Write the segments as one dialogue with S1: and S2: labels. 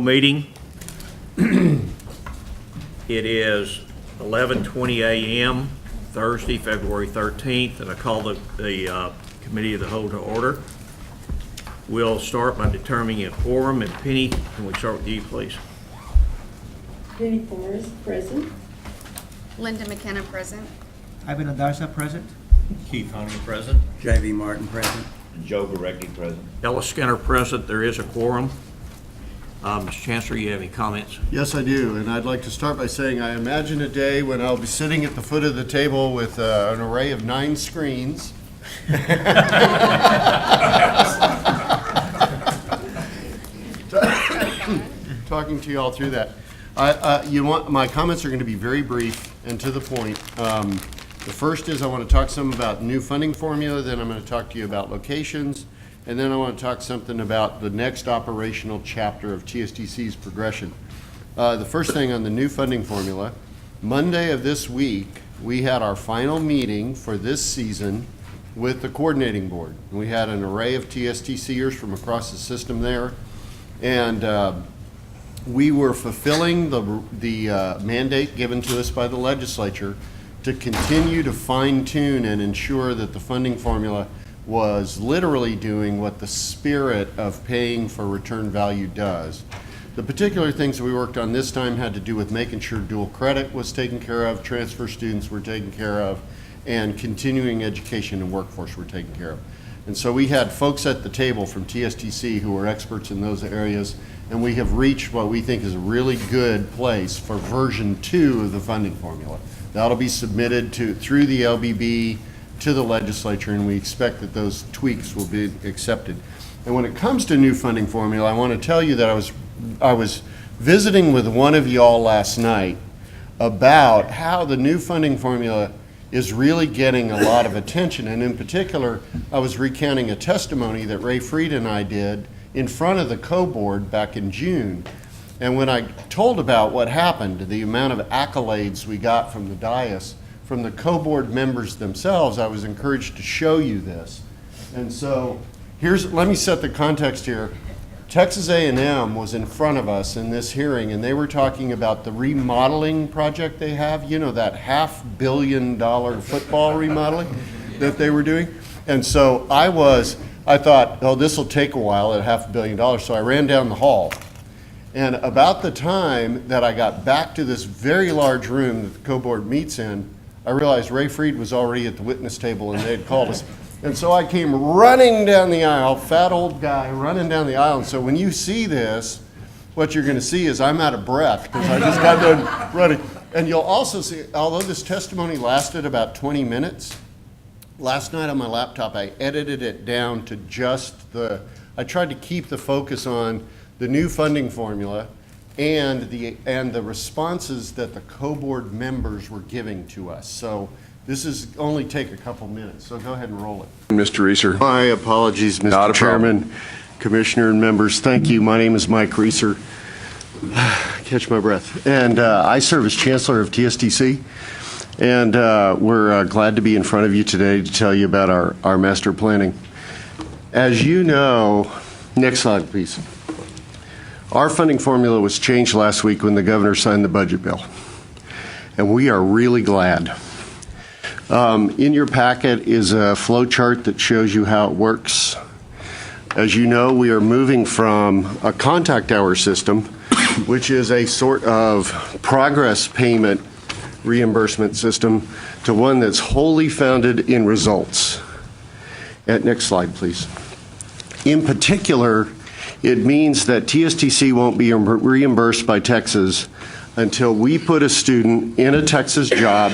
S1: Meeting. It is 11:20 a.m. Thursday, February 13th, and I call the Committee of the Whole to order. We'll start by determining a quorum. And Penny, can we start with you, please?
S2: Penny Forrest, present.
S3: Linda McKenna, present.
S4: Ivan Adarsa, present.
S5: Keith Honey, present.
S6: J.V. Martin, present.
S5: Joe Gorecki, present.
S1: Ellis Skinner, present. There is a quorum. Mr. Chancellor, you have any comments?
S7: Yes, I do, and I'd like to start by saying I imagine a day when I'll be sitting at the foot of the table with an array of 9 screens. Talking to you all through that. My comments are going to be very brief and to the point. The first is I want to talk some about new funding formula, then I'm going to talk to you about locations, and then I want to talk something about the next operational chapter of TSDC's progression. The first thing on the new funding formula, Monday of this week, we had our final meeting for this season with the coordinating board. We had an array of TSDCers from across the system there, and we were fulfilling the mandate given to us by the legislature to continue to fine-tune and ensure that the funding formula was literally doing what the spirit of paying for return value does. The particular things that we worked on this time had to do with making sure dual credit was taken care of, transfer students were taken care of, and continuing education and workforce were taken care of. And so we had folks at the table from TSTC who were experts in those areas, and we have reached what we think is a really good place for version 2 of the funding formula. That'll be submitted through the LBB to the legislature, and we expect that those tweaks will be accepted. And when it comes to new funding formula, I want to tell you that I was visiting with one of y'all last night about how the new funding formula is really getting a lot of attention. And in particular, I was recounting a testimony that Ray Freed and I did in front of the co-board back in June. And when I told about what happened, the amount of accolades we got from the dais, from the co-board members themselves, I was encouraged to show you this. And so let me set the context here. Texas A&M was in front of us in this hearing, and they were talking about the remodeling project they have, you know, that $500 million football remodeling that they were doing. And so I thought, oh, this will take a while at $500 million, so I ran down the hall. And about the time that I got back to this very large room that the co-board meets in, I realized Ray Freed was already at the witness table and they had called us. And so I came running down the aisle, fat old guy running down the aisle. And so when you see this, what you're going to see is I'm out of breath because I just got done running. And you'll also see, although this testimony lasted about 20 minutes, last night on my laptop I edited it down to just I tried to keep the focus on the new funding formula and the responses that the co-board members were giving to us. So this is only take a couple minutes, so go ahead and roll it.
S8: Mr. Reeser.
S7: My apologies, Mr. Chairman, Commissioner, and members. Thank you. My name is Mike Reeser. Catch my breath. And I serve as Chancellor of TSTC. And we're glad to be in front of you today to tell you about our master planning. As you know, next slide, please. Our funding formula was changed last week when the governor signed the budget bill, and we are really glad. In your packet is a flow chart that shows you how it works. As you know, we are moving from a contact hour system, which is a sort of progress payment reimbursement system, to one that's wholly founded in results. Next slide, please. In particular, it means that TSTC won't be reimbursed by Texas until we put a student in a Texas job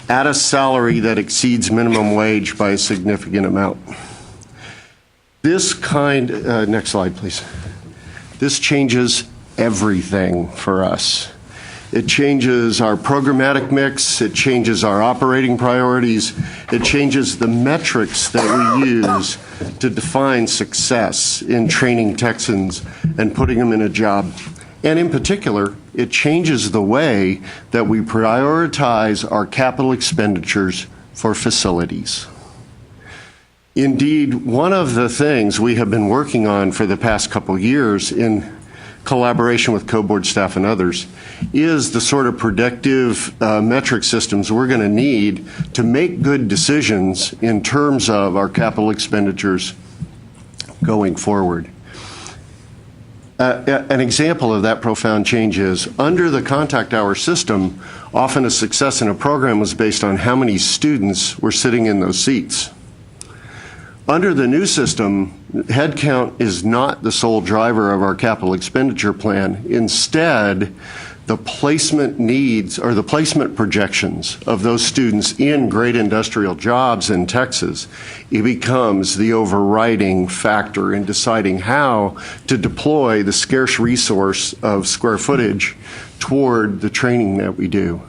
S7: at a salary that exceeds minimum wage by a significant amount. Next slide, please. This changes everything for us. It changes our programmatic mix, it changes our operating priorities, it changes the metrics that we use to define success in training Texans and putting them in a job. And in particular, it changes the way that we prioritize our capital expenditures for facilities. Indeed, one of the things we have been working on for the past couple years in collaboration with co-board staff and others, is the sort of predictive metric systems we're going to need to make good decisions in terms of our capital expenditures going forward. An example of that profound change is, under the contact hour system, often a success in a program was based on how many students were sitting in those seats. Under the new system, headcount is not the sole driver of our capital expenditure plan. Instead, the placement needs or the placement projections of those students in great industrial jobs in Texas, it becomes the overriding factor in deciding how to deploy the scarce resource of square footage toward the training that we do.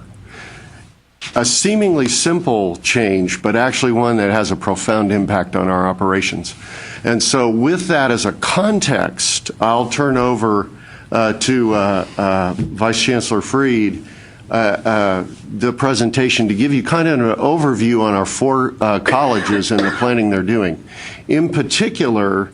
S7: A seemingly simple change, but actually one that has a profound impact on our operations. And so with that as a context, I'll turn over to Vice Chancellor Freed the presentation to give you kind of an overview on our 4 colleges and the planning they're doing. In particular,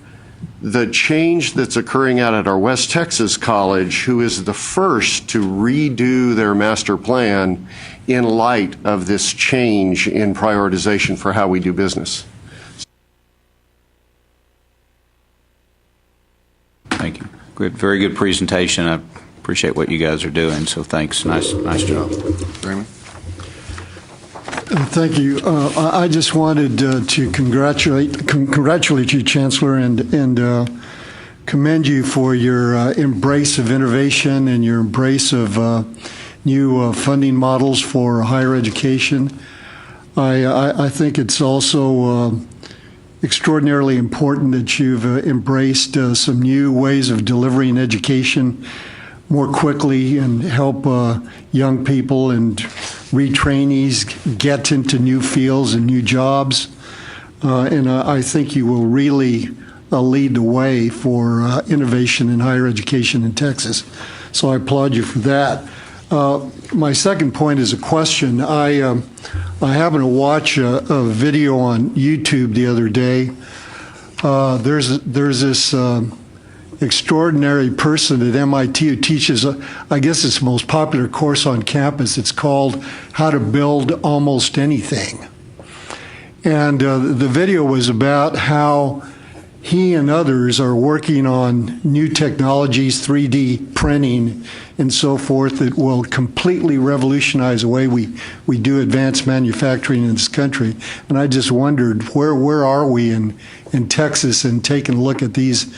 S7: the change that's occurring out at our West Texas College, who is the first to redo their master plan in light of this change in prioritization for how we do business.
S6: Thank you. Good, very good presentation. I appreciate what you guys are doing, so thanks. Nice job.
S7: Raymond?
S8: Thank you. I just wanted to congratulate you, Chancellor, and commend you for your embrace of innovation and your embrace of new funding models for higher education. I think it's also extraordinarily important that you've embraced some new ways of delivering education more quickly and help young people and retrainees get into new fields and new jobs. And I think you will really lead the way for innovation in higher education in Texas. So I applaud you for that. My second point is a question. I happened to watch a video on YouTube the other day. There's this extraordinary person at MIT who teaches, I guess it's the most popular course on campus. It's called How to Build Almost Anything. And the video was about how he and others are working on new technologies, 3D printing and so forth, that will completely revolutionize the way we do advanced manufacturing in this country. And I just wondered, where are we in Texas and taking a look at these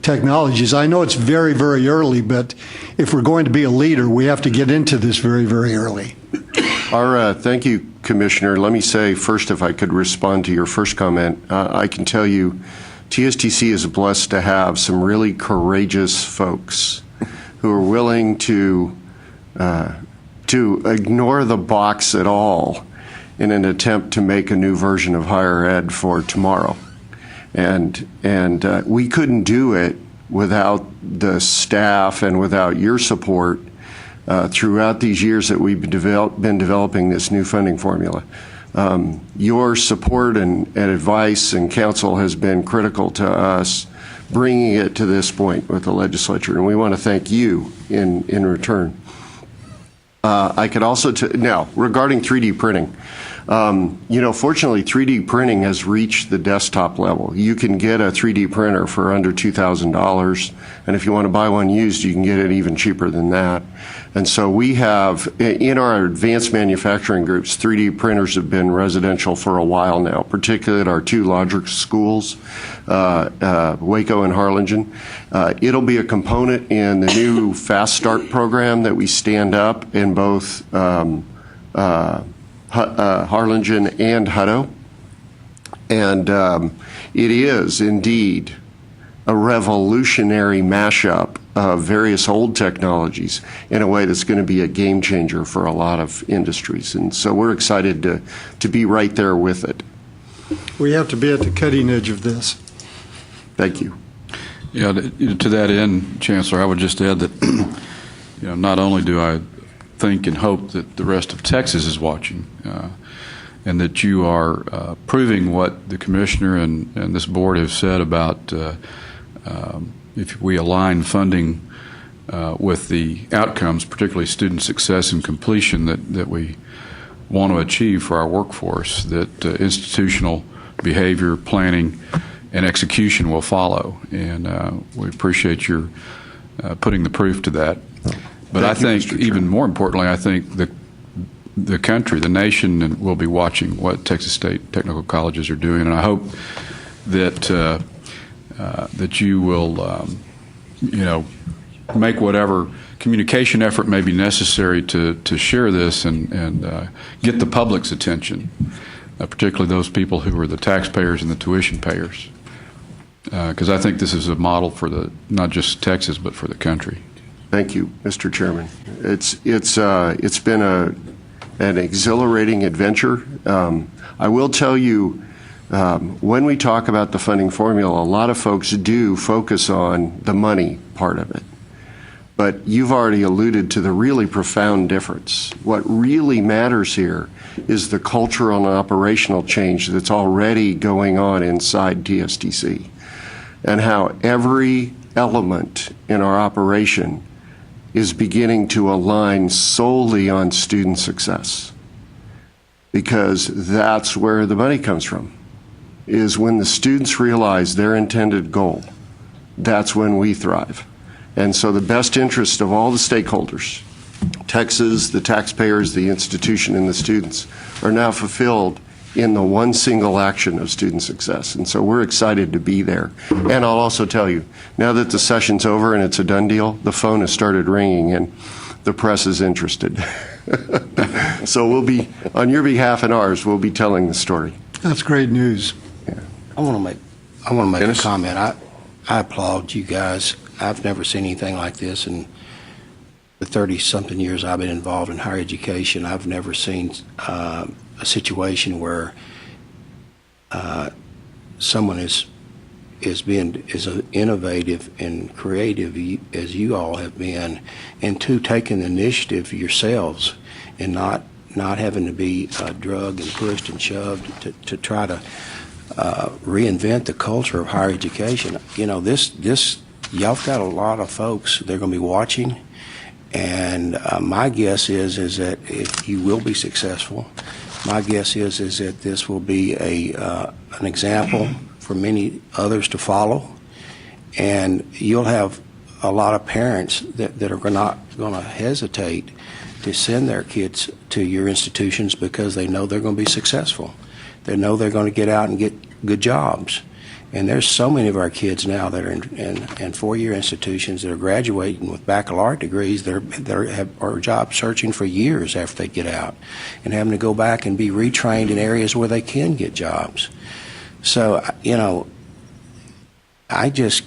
S8: technologies? I know it's very, very early, but if we're going to be a leader, we have to get into this very, very early.
S7: Thank you, Commissioner. Let me say first, if I could respond to your first comment, I can tell you TSTC is blessed to have some really courageous folks who are willing to ignore the box at all in an attempt to make a new version of higher ed for tomorrow. And we couldn't do it without the staff and without your support throughout these years that we've been developing this new funding formula. Your support and advice and counsel has been critical to us bringing it to this point with the legislature, and we want to thank you in return. I could also, now, regarding 3D printing, fortunately 3D printing has reached the desktop level. You can get a 3D printer for under $2,000, and if you want to buy one used, you can get it even cheaper than that. And so we have, in our advanced manufacturing groups, 3D printers have been residential for a while now, particularly at our 2 larger schools, Waco and Harlingen. It'll be a component in the new Fast Start program that we stand up in both Harlingen and Hutto. And it is indeed a revolutionary mashup of various old technologies in a way that's going to be a game changer for a lot of industries. And so we're excited to be right there with it.
S8: We have to be at the cutting edge of this.
S7: Thank you.
S9: Yeah, to that end, Chancellor, I would just add that not only do I think and hope that the rest of Texas is watching and that you are proving what the Commissioner and this board have said about if we align funding with the outcomes, particularly student success and completion that we want to achieve for our workforce, that institutional behavior, planning, and execution will follow. And we appreciate your putting the proof to that. But I think, even more importantly, I think the country, the nation, will be watching what Texas State technical colleges are doing, and I hope that that you will, make whatever communication effort may be necessary to share this and get the public's attention, particularly those people who are the taxpayers and the tuition payers, because I think this is a model for not just Texas but for the country.
S7: Thank you, Mr. Chairman. It's been an exhilarating adventure. I will tell you, when we talk about the funding formula, a lot of folks do focus on the money part of it. But you've already alluded to the really profound difference. What really matters here is the cultural and operational change that's already going on inside TSTC, and how every element in our operation is beginning to align solely on student success. Because that's where the money comes from, is when the students realize their intended goal. That's when we thrive. And so the best interest of all the stakeholders, Texas, the taxpayers, the institution, and the students, are now fulfilled in the one single action of student success. And so we're excited to be there. And I'll also tell you, now that the session's over and it's a done deal, the phone has started ringing and the press is interested. So we'll be, on your behalf and ours, we'll be telling the story.
S8: That's great news.
S10: I want to make
S7: Dennis?
S10: a comment. I applaud you guys. I've never seen anything like this in the 30-something years I've been involved in higher education. I've never seen a situation where someone is as innovative and creative as you all have been, and taking the initiative yourselves and not having to be drugged and pushed and shoved to try to reinvent the culture of higher education. Y'all got a lot of folks that are going to be watching, and my guess is that if you will be successful, my guess is that this will be an example for many others to follow, and you'll have a lot of parents that are not going to hesitate to send their kids to your institutions because they know they're going to be successful. They know they're going to get out and get good jobs. And there's so many of our kids now that are in four-year institutions that are graduating with baccalaureate degrees that are job searching for years after they get out and having to go back and be retrained in areas where they can get jobs. So, I just,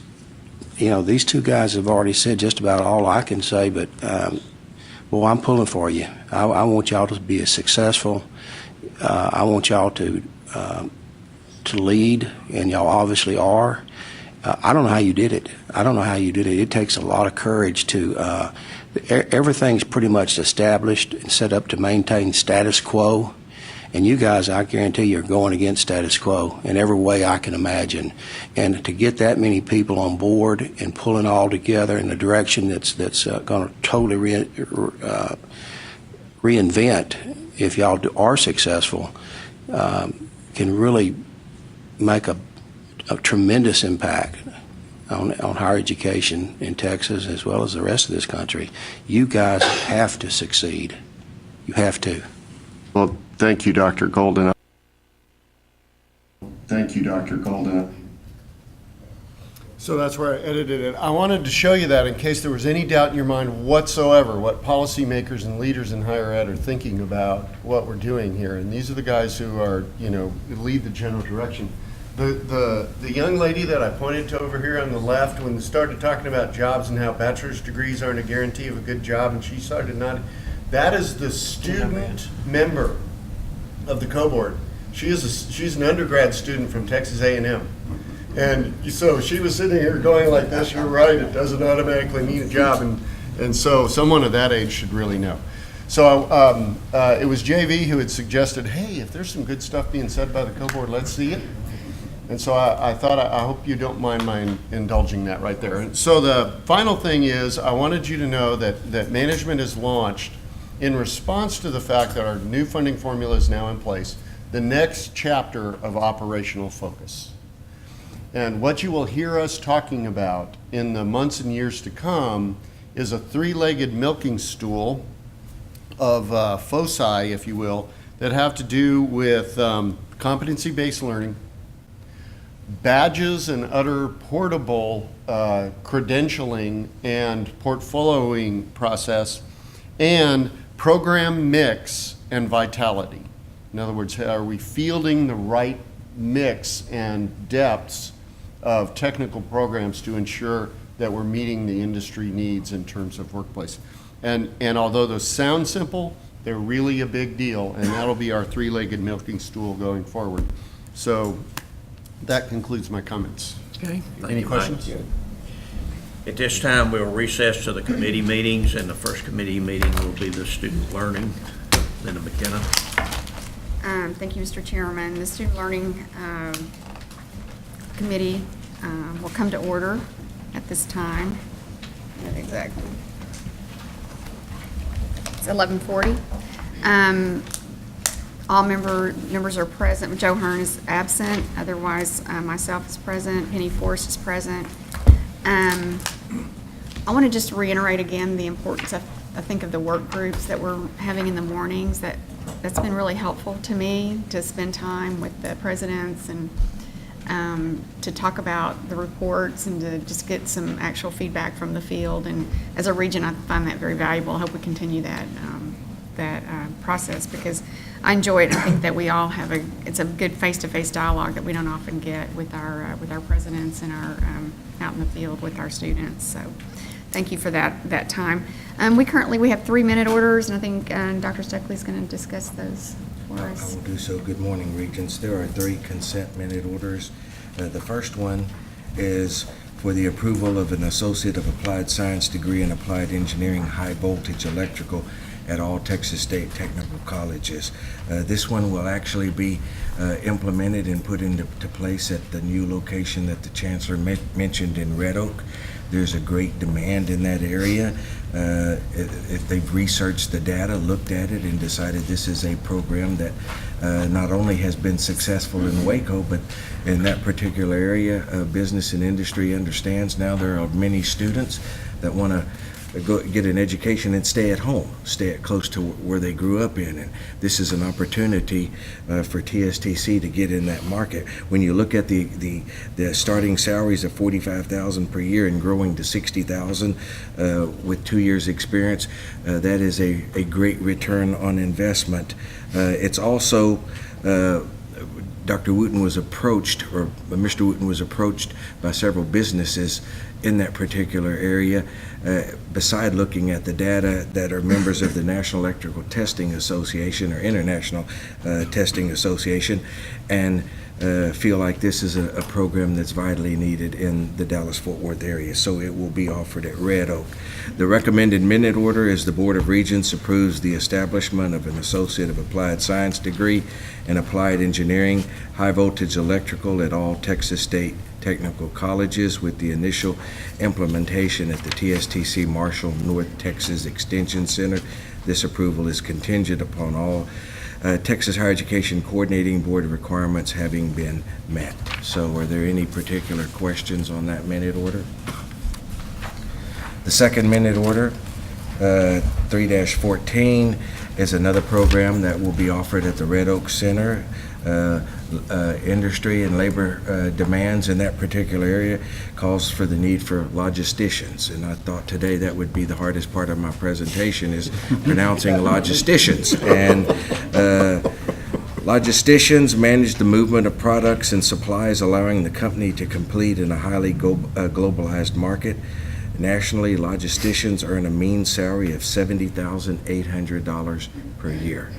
S10: these two guys have already said just about all I can say, but, well, I'm pulling for you. I want y'all to be as successful. I want y'all to lead, and y'all obviously are. I don't know how you did it. It takes a lot of courage to, everything's pretty much established and set up to maintain status quo. And you guys, I guarantee you, are going against status quo in every way I can imagine. And to get that many people on board and pulling all together in a direction that's going to totally reinvent, if y'all are successful, can really make a tremendous impact on higher education in Texas as well as the rest of this country. You guys have to succeed. You have to.
S7: Well, thank you, Dr. Golden. So that's where I edited it. I wanted to show you that in case there was any doubt in your mind whatsoever what policymakers and leaders in higher ed are thinking about what we're doing here. And these are the guys who are, lead the general direction. The young lady that I pointed to over here on the left, when they started talking about jobs and how bachelor's degrees aren't a guarantee of a good job, and she started nodding, that is the student member of the co-board. She's an undergrad student from Texas A&M. And so she was sitting here going like this, you're right, it doesn't automatically mean a job. And so someone of that age should really know. So it was JV who had suggested, hey, if there's some good stuff being said by the co-board, let's see it. And so I thought, I hope you don't mind my indulging that right there. And so the final thing is, I wanted you to know that management has launched, in response to the fact that our new funding formula is now in place, the next chapter of operational focus. And what you will hear us talking about in the months and years to come is a three-legged milking stool of foci, if you will, that have to do with competency-based learning, badges and other portable credentialing and portfolioing process, and program mix and vitality. In other words, are we fielding the right mix and depths of technical programs to ensure that we're meeting the industry needs in terms of workplace? And although those sound simple, they're really a big deal, and that'll be our three-legged milking stool going forward. So that concludes my comments.
S1: Okay. Thank
S7: Any
S1: you,
S7: questions?
S1: Mike. At this time, we'll recess to the committee meetings, and the first committee meeting will be the student learning. Linda McKenna.
S3: Thank you, Mr. Chairman. The Student Learning Committee will come to order at this time. Not exactly. It's 11:40. All members are present. Joe Hearn is absent. Otherwise, myself is present. Penny Forrest is present. I want to just reiterate again the importance of, I think, of the work groups that we're having in the mornings. That's been really helpful to me to spend time with the presidents and to talk about the reports and to just get some actual feedback from the field. And as a region, I find that very valuable. I hope we continue that process because I enjoy it. I think that we all have it's a good face-to-face dialogue that we don't often get with our presidents and our out in the field with our students. So thank you for that time. We have 3-minute orders, and I think Dr. Stuckley is going to discuss those for us.
S11: I will do so. Good morning, Regents. There are 3 consent minute orders. The first one is for the approval of an Associate of Applied Science degree in Applied Engineering High Voltage Electrical at all Texas State Technical Colleges. This one will actually be implemented and put into place at the new location that the Chancellor mentioned in Red Oak. There's a great demand in that area. If they've researched the data, looked at it, and decided this is a program that not only has been successful in Waco, but in that particular area, business and industry understands now there are many students that want to go get an education and stay at home, stay close to where they grew up in. And this is an opportunity for TSTC to get in that market. When you look at the starting salaries of $45,000 per year and growing to $60,000 with 2 years experience, that is a great return on investment. It's also Dr. Wooten was approached, or Mr. Wooten was approached by several businesses in that particular area, beside looking at the data that are members of the National Electrical Testing Association or International Testing Association, and feel like this is a program that's vitally needed in the Dallas-Fort Worth area, so it will be offered at Red Oak. The recommended minute order is the Board of Regents approves the establishment of an Associate of Applied Science degree in Applied Engineering, High Voltage Electrical at all Texas State Technical Colleges with the initial implementation at the TSTC Marshall North Texas Extension Center. This approval is contingent upon all Texas Higher Education Coordinating Board requirements having been met. So are there any particular questions on that minute order? The second minute order, 3-14, is another program that will be offered at the Red Oak Center. Industry and labor demands in that particular area calls for the need for logisticians, and I thought today that would be the hardest part of my presentation is pronouncing logisticians. And logisticians manage the movement of products and supplies, allowing the company to compete in a highly globalized market. Nationally, logisticians earn a mean salary of $70,800 per year.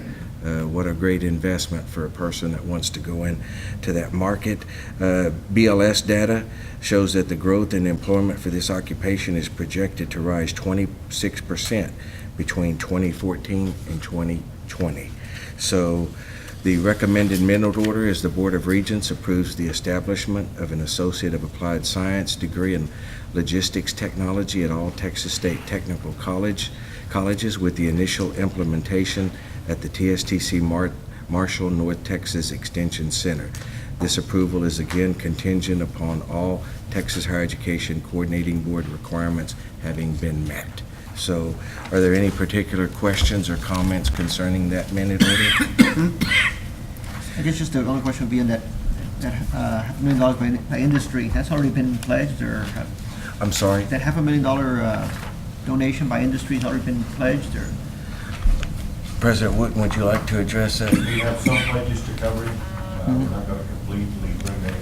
S11: What a great investment for a person that wants to go into that market. BLS data shows that the growth in employment for this occupation is projected to rise 26% between 2014 and 2020. So The recommended minute order is the Board of Regents approves the establishment of an Associate of Applied Science degree in Logistics Technology at all Texas State Technical colleges with the initial implementation at the TSTC Marshall North Texas Extension Center. This approval is again contingent upon all Texas Higher Education Coordinating Board requirements having been met. So, are there any particular questions or comments concerning that minute order?
S4: I guess just the only question would be in that $500,000 by industry, that's already been pledged, or
S11: I'm sorry?
S4: that $500,000 donation by industry has already been pledged, or?
S11: President Wooten, would you like to address that?
S5: We have some pledges to cover it. We're not going to completely bring the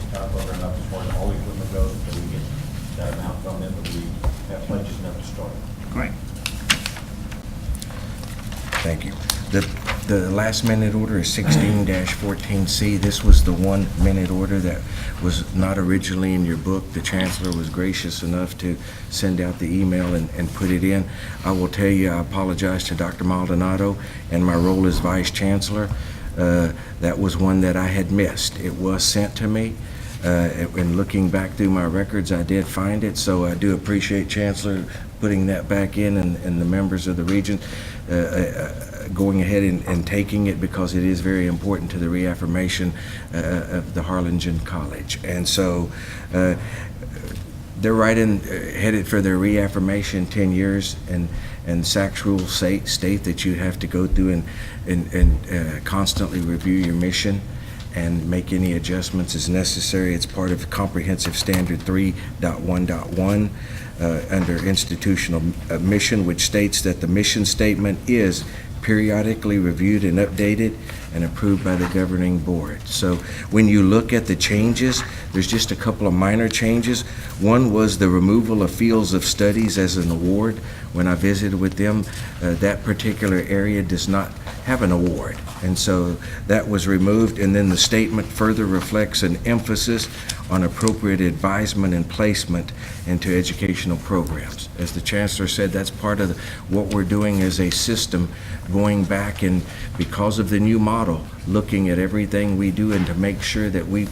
S5: entire program up as far as all the equipment goes until we get that amount from them, but we have pledges enough to start.
S4: Great.
S11: Thank you. The last minute order is 16-14C. This was the one minute order that was not originally in your book. The Chancellor was gracious enough to send out the email and put it in. I will tell you, I apologize to Dr. Maldonado and my role as Vice Chancellor. That was one that I had missed. It was sent to me. And looking back through my records, I did find it, so I do appreciate Chancellor putting that back in, and the members of the region going ahead and taking it, because it is very important to the reaffirmation of the Harlingen College. And so they're right in headed for their reaffirmation 10 years, and SAC's rules state that you have to go through and constantly review your mission and make any adjustments as necessary. It's part of Comprehensive Standard 3.1.1 under institutional mission, which states that the mission statement is periodically reviewed and updated and approved by the governing board. So when you look at the changes, there's just a couple of minor changes. One was the removal of fields of studies as an award. When I visited with them, that particular area does not have an award, and so that was removed. And then the statement further reflects an emphasis on appropriate advisement and placement into educational programs. As the Chancellor said, that's part of what we're doing as a system, going back and, because of the new model, looking at everything we do and to make sure that we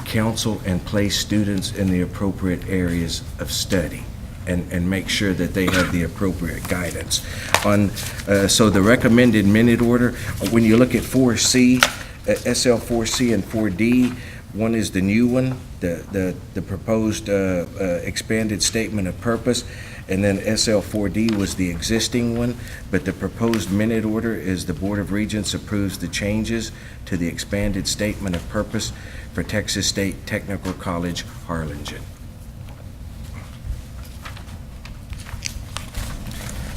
S11: counsel and place students in the appropriate areas of study, and make sure that they have the appropriate guidance. So the recommended minute order, when you look at 4C, SL 4C and 4D, one is the new one, the proposed expanded statement of purpose, and then SL 4D was the existing one, but the proposed minute order is the Board of Regents approves the changes to the expanded statement of purpose for Texas State Technical College, Harlingen.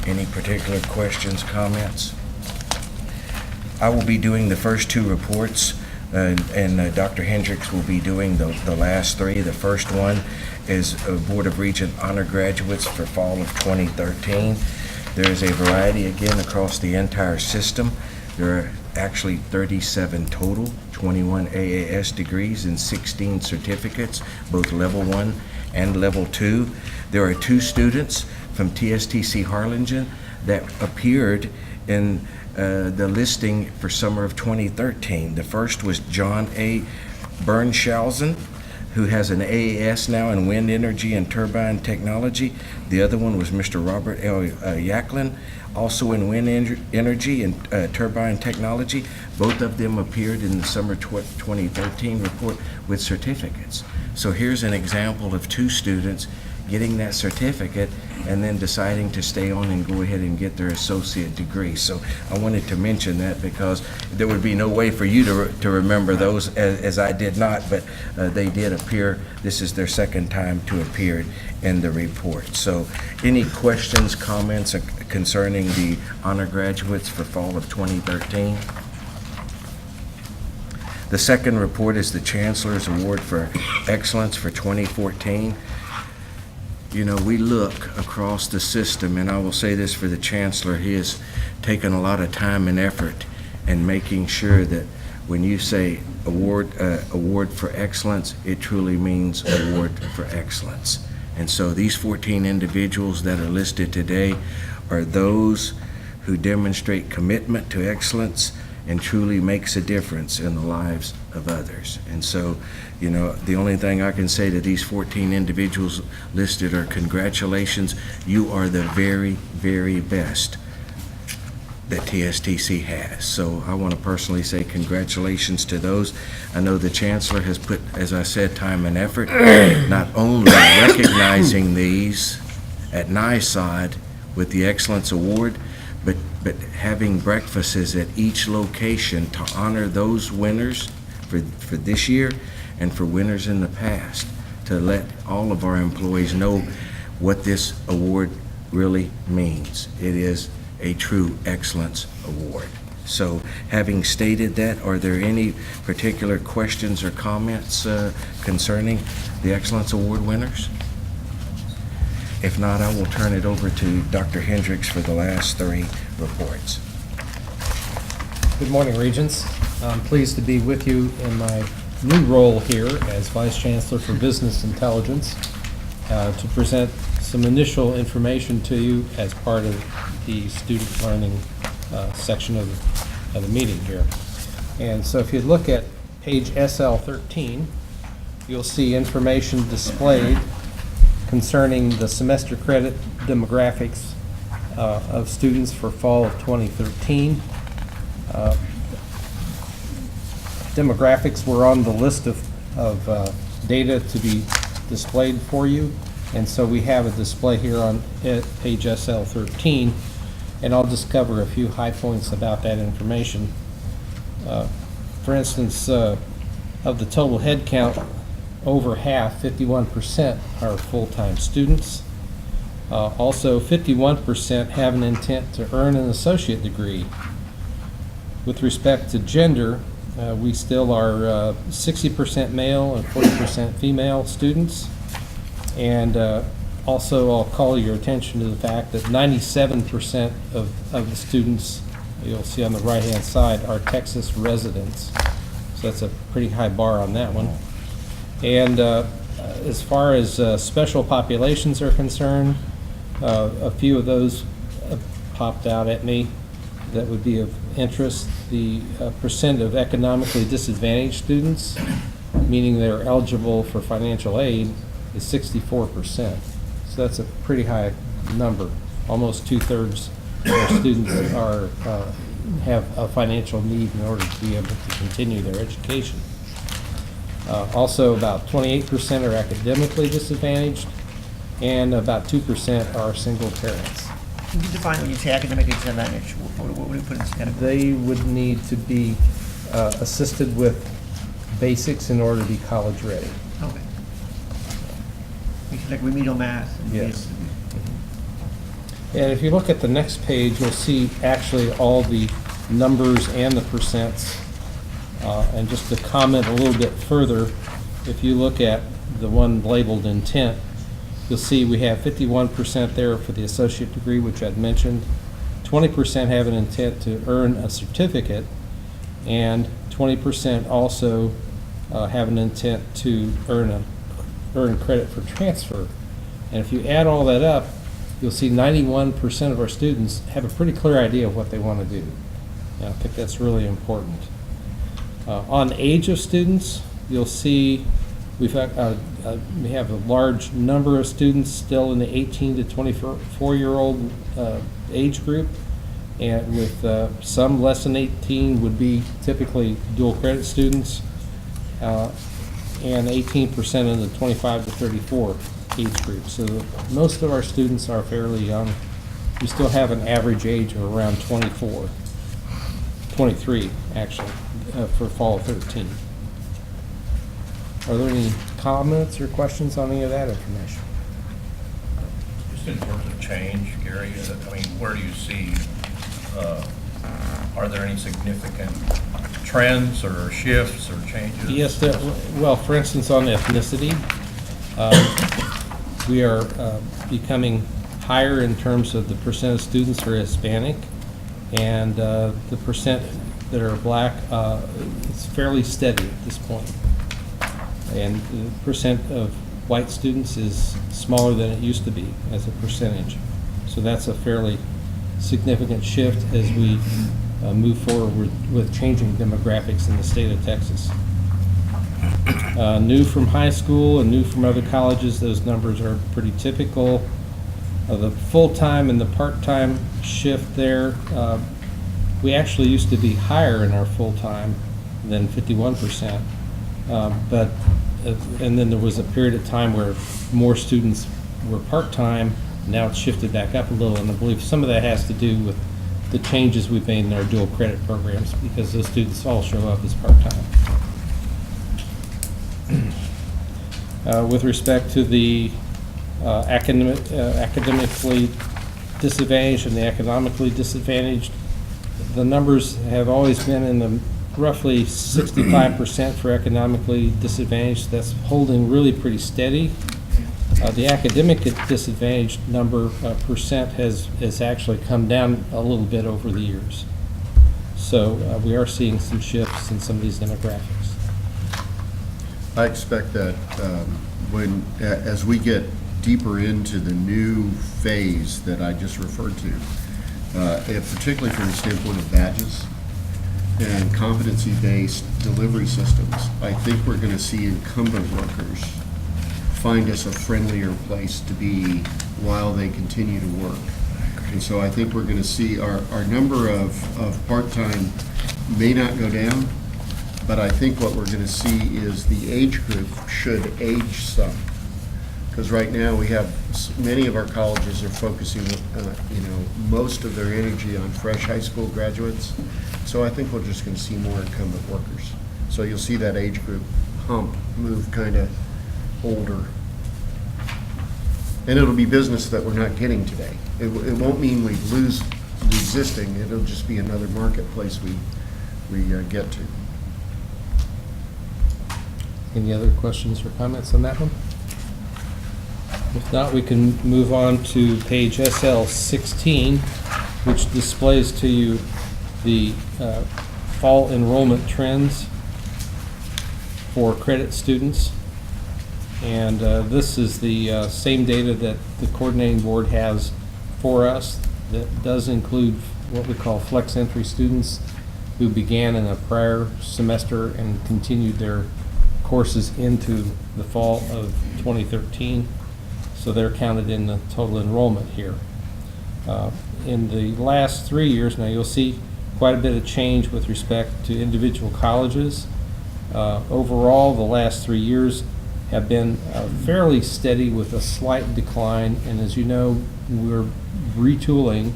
S11: Any particular questions, comments? I will be doing the first two reports, and Dr. Hendricks will be doing the last three. The first one is Board of Regent honor graduates for fall of 2013. There is a variety again across the entire system. There are actually 37 total, 21 AAS degrees and 16 certificates, both level 1 and level 2. There are 2 students from TSTC Harlingen that appeared in the listing for summer of 2013. The first was John A. Bernschausen, who has an AAS now in wind energy and turbine technology. The other one was Mr. Robert L. Yacklin, also in wind energy and turbine technology. Both of them appeared in the summer 2013 report with certificates. So here's an example of 2 students getting that certificate and then deciding to stay on and go ahead and get their associate degree. So I wanted to mention that because there would be no way for you to remember those, as I did not, but they did appear. This is their second time to appear in the report. So any questions, comments concerning the honor graduates for fall of 2013? The second report is the Chancellor's Award for Excellence for 2014. You know, we look across the system, and I will say this for the Chancellor, he has taken a lot of time and effort in making sure that when you say award for excellence, it truly means award for excellence. And so these 14 individuals that are listed today are those who demonstrate commitment to excellence and truly makes a difference in the lives of others. And so, you know, the only thing I can say to these 14 individuals listed are congratulations. You are the very, very best that TSTC has. So I want to personally say congratulations to those. I know the Chancellor has put, as I said, time and effort, not only recognizing these at NYSOD with the Excellence Award, but having breakfasts at each location to honor those winners for this year and for winners in the past, to let all of our employees know what this award really means. It is a true excellence award. So having stated that, are there any particular questions or comments concerning the Excellence Award winners? If not, I will turn it over to Dr. Hendricks for the last 3 reports.
S12: Good morning, Regents. I'm pleased to be with you in my new role here as Vice Chancellor for Business Intelligence to present some initial information to you as part of the student learning section of the meeting here. And so if you look at page SL13, you'll see information displayed concerning the semester credit demographics of students for fall of 2013. Demographics were on the list of data to be displayed for you, and so we have a display here on page SL13, and I'll just cover a few high points about that information. For instance, of the total head count, over half, 51%, are full-time students. Also, 51% have an intent to earn an associate degree. With respect to gender, we still are 60% male and 40% female students. And also, I'll call your attention to the fact that 97% of the students, you'll see on the right-hand side, are Texas residents. So that's a pretty high bar on that one. And as far as special populations are concerned, a few of those have popped out at me that would be of interest. The percent of economically disadvantaged students, meaning they're eligible for financial aid, is 64%. So that's a pretty high number. Almost 2/3 of our students have a financial need in order to be able to continue their education. Also, about 28% are academically disadvantaged, and about 2% are single parents.
S4: Can you define when you say academically disadvantaged? What do you put in this category?
S12: They would need to be assisted with basics in order to be college ready.
S4: Okay. Like remedial math.
S12: Yes. And if you look at the next page, you'll see actually all the numbers and the percents. And just to comment a little bit further, if you look at the one labeled intent, you'll see we have 51% there for the associate degree, which I'd mentioned. 20% have an intent to earn a certificate, and 20% also have an intent to earn credit for transfer. And if you add all that up, you'll see 91% of our students have a pretty clear idea of what they want to do. And I think that's really important. On age of students, you'll see we have a large number of students still in the 18 to 24-year-old age group, and with some less than 18 would be typically dual credit students, and 18% in the 25 to 34 age group. So most of our students are fairly young. We still have an average age of around 23 actually, for fall 13. Are there any comments or questions on any of that information?
S1: Just in terms of change, Gary, I mean, where do you see, are there any significant trends or shifts or changes?
S12: Yes, well, for instance, on ethnicity, we are becoming higher in terms of the percent of students who are Hispanic, and the percent that are black, it's fairly steady at this point. And the percent of white students is smaller than it used to be as a percentage. So that's a fairly significant shift as we move forward with changing demographics in the state of Texas. New from high school and new from other colleges, those numbers are pretty typical. The full-time and the part-time shift there, we actually used to be higher in our full-time than 51%. And then there was a period of time where more students were part-time. Now it's shifted back up a little, and I believe some of that has to do with the changes we've made in our dual credit programs, because those students all show up as part-time. With respect to the academically disadvantaged and the economically disadvantaged, the numbers have always been in the roughly 65% for economically disadvantaged. That's holding really pretty steady. The academic disadvantaged number percent has actually come down a little bit over the years. So we are seeing some shifts in some of these demographics.
S7: I expect that as we get deeper into the new phase that I just referred to, particularly from the standpoint of badges and competency-based delivery systems, I think we're going to see incumbent workers find us a friendlier place to be while they continue to work. And so I think we're going to see our number of part-time may not go down, but I think what we're going to see is the age group should age some. Because right now we have, many of our colleges are focusing, most of their energy on fresh high school graduates. So I think we're just going to see more incumbent workers. So you'll see that age group hump move kind of older. And it'll be business that we're not getting today. It won't mean we lose the existing, it'll just be another marketplace we get to.
S12: Any other questions or comments on that one? If not, we can move on to page SL 16, which displays to you the fall enrollment trends for credit students. And this is the same data that the coordinating board has for us that does include what we call flex entry students who began in a prior semester and continued their courses into the fall of 2013. So they're counted in the total enrollment here. In the last 3 years, now you'll see quite a bit of change with respect to individual colleges. Overall, the last 3 years have been fairly steady with a slight decline, and as you know, we're retooling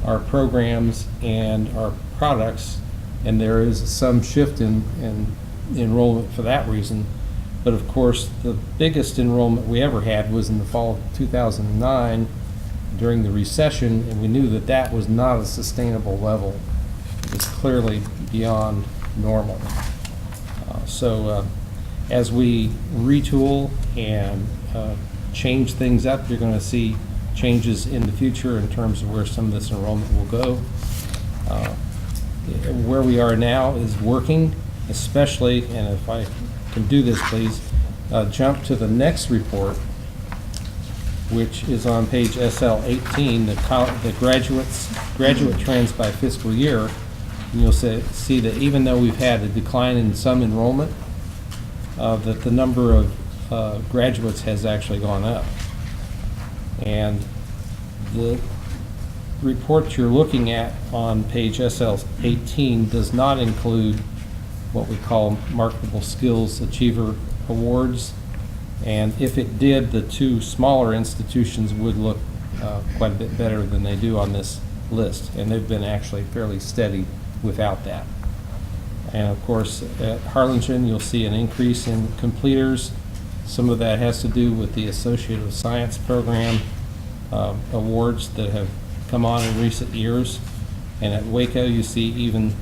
S12: our programs and our products, and there is some shift in enrollment for that reason. But of course, the biggest enrollment we ever had was in the fall of 2009 during the recession, and we knew that that was not a sustainable level. It was clearly beyond normal. As we retool and change things up, you're going to see changes in the future in terms of where some of this enrollment will go. Where we are now is working, especially, and if I can do this, please, jump to the next report, which is on page SL 18, the graduate trends by fiscal year. And you'll see that even though we've had a decline in some enrollment, that the number of graduates has actually gone up. And the report you're looking at on page SL 18 does not include what we call Marketable Skills Achiever Awards. And if it did, the two smaller institutions would look quite a bit better than they do on this list. And they've been actually fairly steady without that. And of course, at Harlingen, you'll see an increase in completers. Some of that has to do with the Associate of Science program awards that have come on in recent years. And at Waco, you see even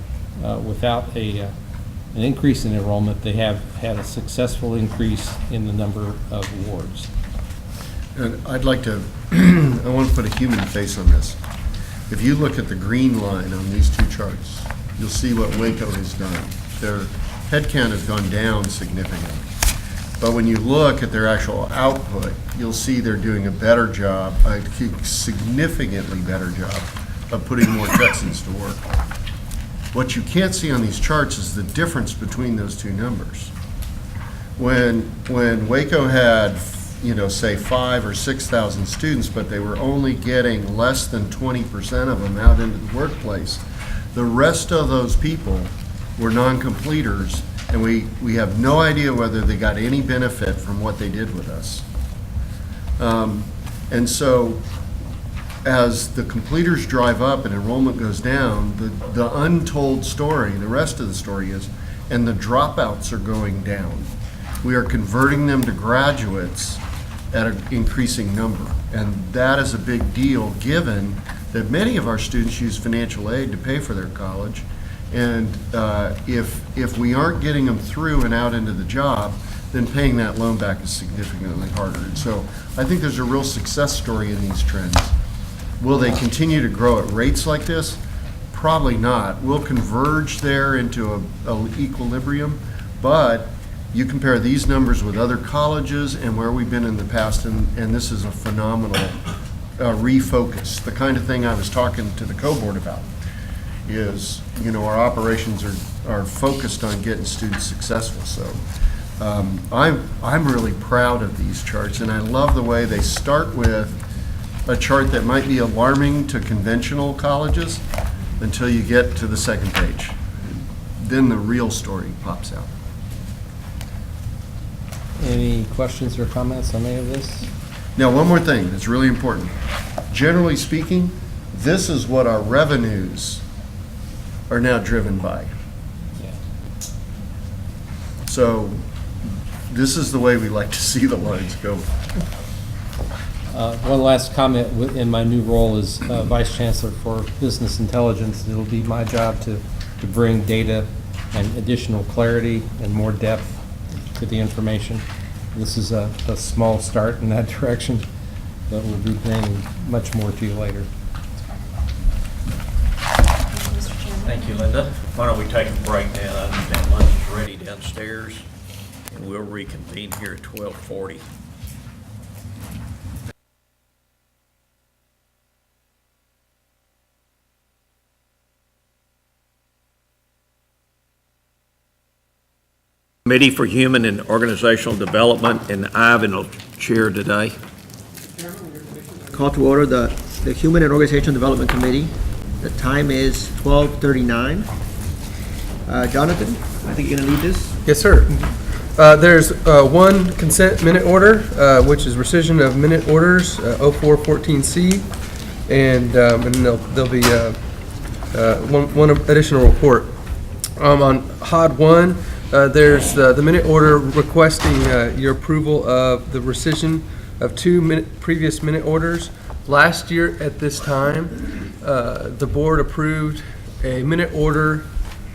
S12: without an increase in enrollment, they have had a successful increase in the number of awards.
S7: And I'd like to, I want to put a human face on this. If you look at the green line on these two charts, you'll see what Waco has done. Their headcount has gone down significantly. But when you look at their actual output, you'll see they're doing a better job, a significantly better job of putting more Texans to work. What you can't see on these charts is the difference between those two numbers. When Waco had, say 5,000 or 6,000 students, but they were only getting less than 20% of them out into the workplace, the rest of those people were non-completers, and we have no idea whether they got any benefit from what they did with us. And so as the completers drive up and enrollment goes down, the untold story, the rest of the story is, and the dropouts are going down. We are converting them to graduates at an increasing number. And that is a big deal, given that many of our students use financial aid to pay for their college. And if we aren't getting them through and out into the job, then paying that loan back is significantly harder. And so I think there's a real success story in these trends. Will they continue to grow at rates like this? Probably not. We'll converge there into an equilibrium, but you compare these numbers with other colleges and where we've been in the past, and this is a phenomenal refocus. The kind of thing I was talking to the co-board about is, our operations are focused on getting students successful. So I'm really proud of these charts, and I love the way they start with a chart that might be alarming to conventional colleges until you get to the second page. Then the real story pops out.
S12: Any questions or comments on any of this?
S7: Now, one more thing that's really important. Generally speaking, this is what our revenues are now driven by.
S12: Yeah.
S7: So this is the way we like to see the lines go.
S12: One last comment in my new role as Vice Chancellor for Business Intelligence. It'll be my job to bring data and additional clarity and more depth to the information. This is a small start in that direction, but we'll be bringing much more to you later.
S1: Thank you, Linda. Why don't we take a break now? I understand lunch is ready downstairs, and we'll reconvene here at 12:40. Committee for Human and Organizational Development, and Ivan will chair today.
S4: Call to order the Human and Organizational Development Committee. The time is 12:39. Jonathan, I think you're going to lead this.
S13: Yes, sir. There's one consent minute order, which is rescission of minute orders 0414C, and then there'll be one additional report. On HOD 1, there's the minute order requesting your approval of the rescission of two previous minute orders. Last year at this time, the board approved a minute order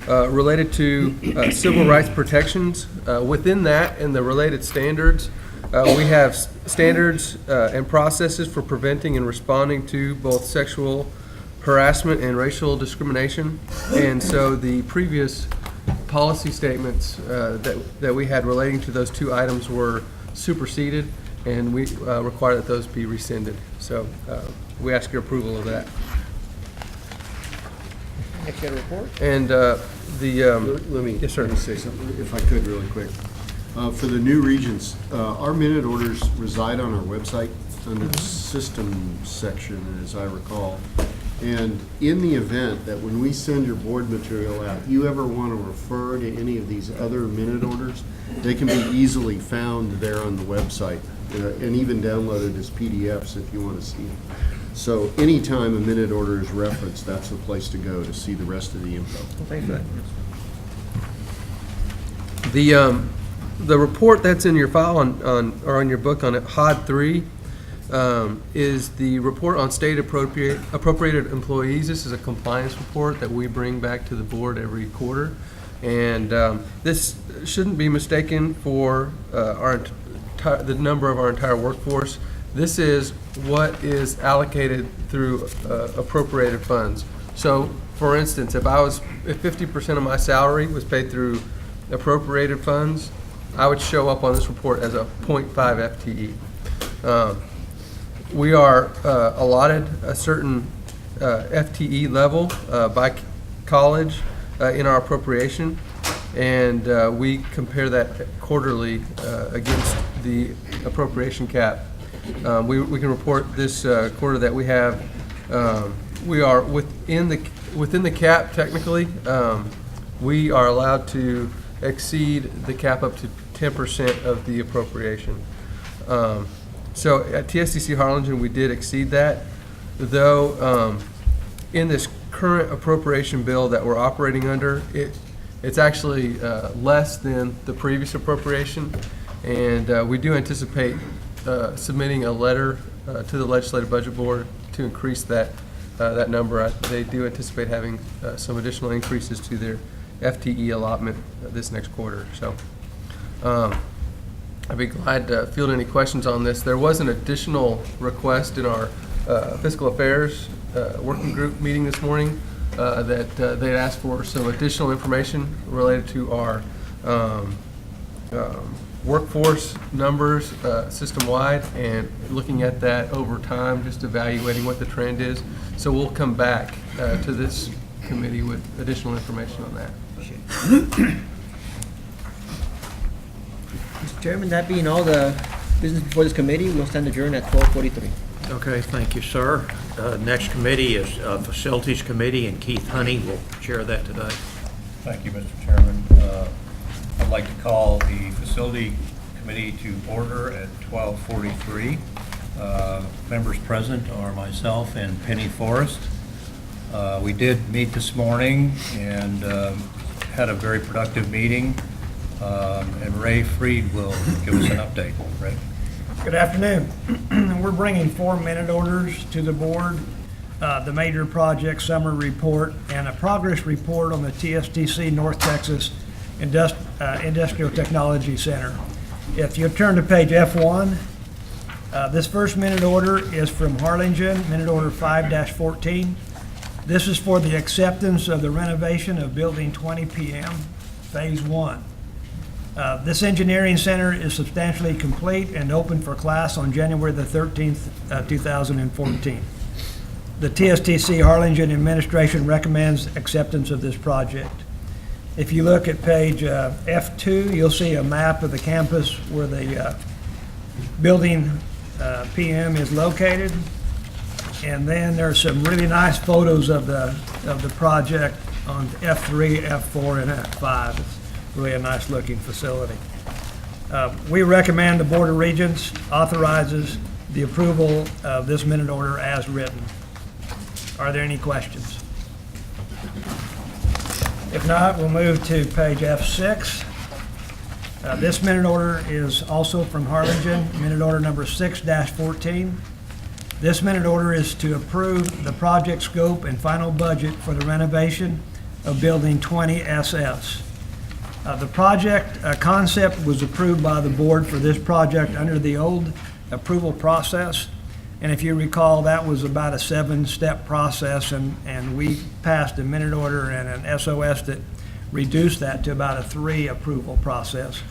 S13: related to civil rights protections. Within that and the related standards, we have standards and processes for preventing and responding to both sexual harassment and racial discrimination. And so the previous policy statements that we had relating to those two items were superseded, and we require that those be rescinded. So we ask your approval of that.
S4: Next report.
S13: And
S7: Let me
S13: yes, sir.
S7: let me say something, if I could, really quick. For the new Regents, our minute orders reside on our website under the system section, as I recall. And in the event that when we send your board material out, you ever want to refer to any of these other minute orders, they can be easily found there on the website, and even downloaded as PDFs if you want to see them. So anytime a minute order is referenced, that's the place to go to see the rest of the info.
S4: Thanks for that.
S13: The report that's in your file or on your book on HOD 3 is the report on state appropriated employees. This is a compliance report that we bring back to the board every quarter, and this shouldn't be mistaken for the number of our entire workforce. This is what is allocated through appropriated funds. So, for instance, if 50% of my salary was paid through appropriated funds, I would show up on this report as a 0.5 FTE. We are allotted a certain FTE level by college, in our appropriation, and we compare that quarterly against the appropriation cap. We can report this quarter that we have, we are within the cap technically. We are allowed to exceed the cap up to 10% of the appropriation. So at TSTC Harlingen, we did exceed that, though in this current appropriation bill that we're operating under, it's actually less than the previous appropriation, and we do anticipate submitting a letter to the Legislative Budget Board to increase that number. They do anticipate having some additional increases to their FTE allotment this next quarter. So I'd be glad to field any questions on this. There was an additional request in our Fiscal Affairs Working Group meeting this morning that they had asked for some additional information related to our workforce numbers system-wide, and looking at that over time, just evaluating what the trend is. So we'll come back to this committee with additional information on that.
S4: Mr. Chairman, that being all the business before this committee, we'll stand adjourned at 12:43.
S1: Okay, thank you, sir. Next committee is Facilities Committee, and Keith Honey will chair that today.
S14: Thank you, Mr. Chairman. I'd like to call the Facility Committee to order at 12:43. Members present are myself and Penny Forrest. We did meet this morning and had a very productive meeting, and Ray Freed will give us an update. Ray?
S15: Good afternoon. We're bringing 4 minute orders to the board, the major project summary report, and a progress report on the TSTC North Texas Industrial Technology Center. If you turn to page F1, this first minute order is from Harlingen, minute order 5-14. This is for the acceptance of the renovation of Building 20 PM, Phase 1. This engineering center is substantially complete and open for class on January the 13th, 2014. The TSTC Harlingen administration recommends acceptance of this project. If you look at page F2, you'll see a map of the campus where the building PM is located. And then there's some really nice photos of the project on F3, F4, and F5. It's really a nice looking facility. We recommend the Board of Regents authorizes the approval of this minute order as written. Are there any questions? If not, we'll move to page F6. This minute order is also from Harlingen, minute order number 6-14. This minute order is to approve the project scope and final budget for the renovation of Building 20 SS. The project concept was approved by the board for this project under the old approval process. And if you recall, that was about a 7-step process, and we passed a minute order and an SOS that reduced that to about a 3 approval process.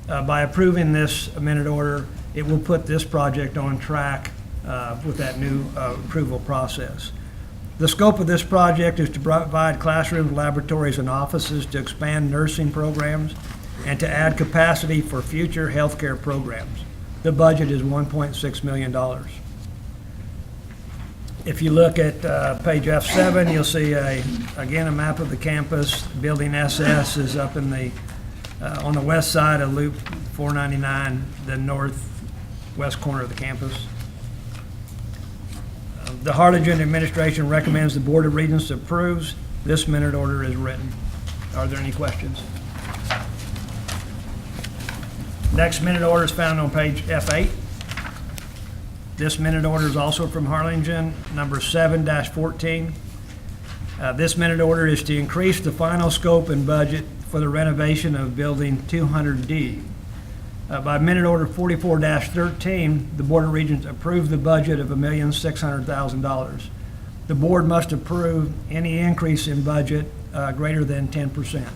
S15: By approving this minute order, it will put this project on track with that new approval process. The scope of this project is to provide classrooms, laboratories, and offices to expand nursing programs and to add capacity for future healthcare programs. The budget is $1.6 million. If you look at page F7, you'll see again a map of the campus. Building SS is up in the on the west side of Loop 499, the northwest corner of the campus. The Harlingen administration recommends the Board of Regents approves. This minute order is written. Are there any questions? Next minute order is found on page F8. This minute order is also from Harlingen, number 7-14. This minute order is to increase the final scope and budget for the renovation of Building 200D. By minute order 44-13, the Board of Regents approved the budget of $1,600,000. The board must approve any increase in budget greater than 10%.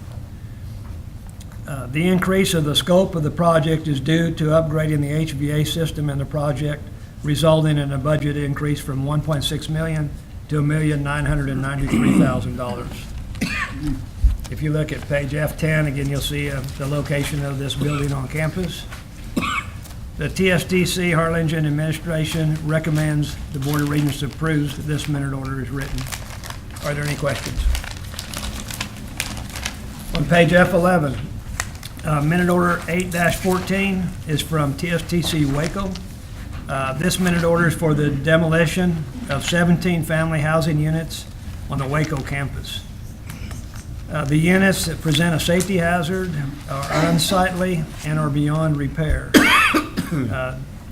S15: The increase of the scope of the project is due to upgrading the HVA system in the project, resulting in a budget increase from $1.6 million to $1,993,000. If you look at page F10, again, you'll see the location of this building on campus. The TSDC Harlingen Administration recommends the Board of Regents approves this minute order as written. Are there any questions? On page F11, minute order 8-14 is from TSTC Waco. This minute order is for the demolition of 17 family housing units on the Waco campus. The units that present a safety hazard are unsightly and are beyond repair.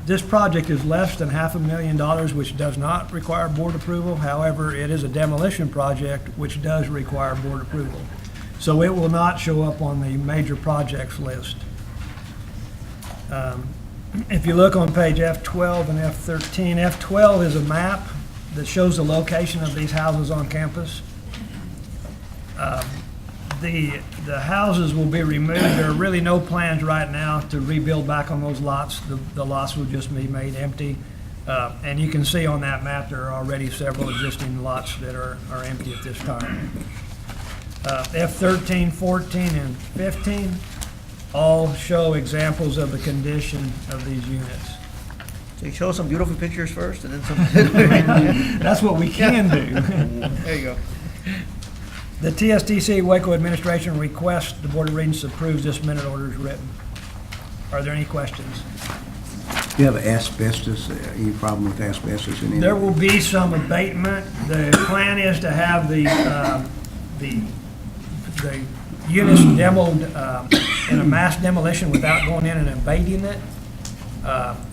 S15: This project is less than $500,000, which does not require board approval. However, it is a demolition project, which does require board approval. So it will not show up on the major projects list. If you look on page F12 and F13, F12 is a map that shows the location of these houses on campus. The houses will be removed. There are really no plans right now to rebuild back on those lots. The lots will just be made empty. And you can see on that map there are already several existing lots that are empty at this time. F13, 14, and 15 all show examples of the condition of these units.
S4: So you show some beautiful pictures first and then some.
S15: That's what we can do.
S4: There you go.
S15: The TSTC Waco administration requests the Board of Regents approves this minute order as written. Are there any questions?
S11: Do you have asbestos, any problem with asbestos in any?
S15: There will be some abatement. The plan is to have the units demoed in a mass demolition without going in and abating it.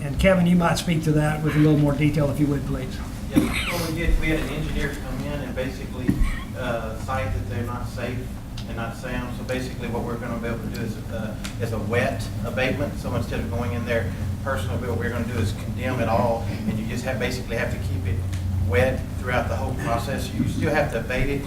S15: And Kevin, you might speak to that with a little more detail if you would, please.
S16: Yeah, well, we had an engineer come in and basically cite that they're not safe and not sound. So basically what we're going to be able to do is a wet abatement. So instead of going in there personally, what we're going to do is condemn it all, and you just basically have to keep it wet throughout the whole process. You still have to abate it.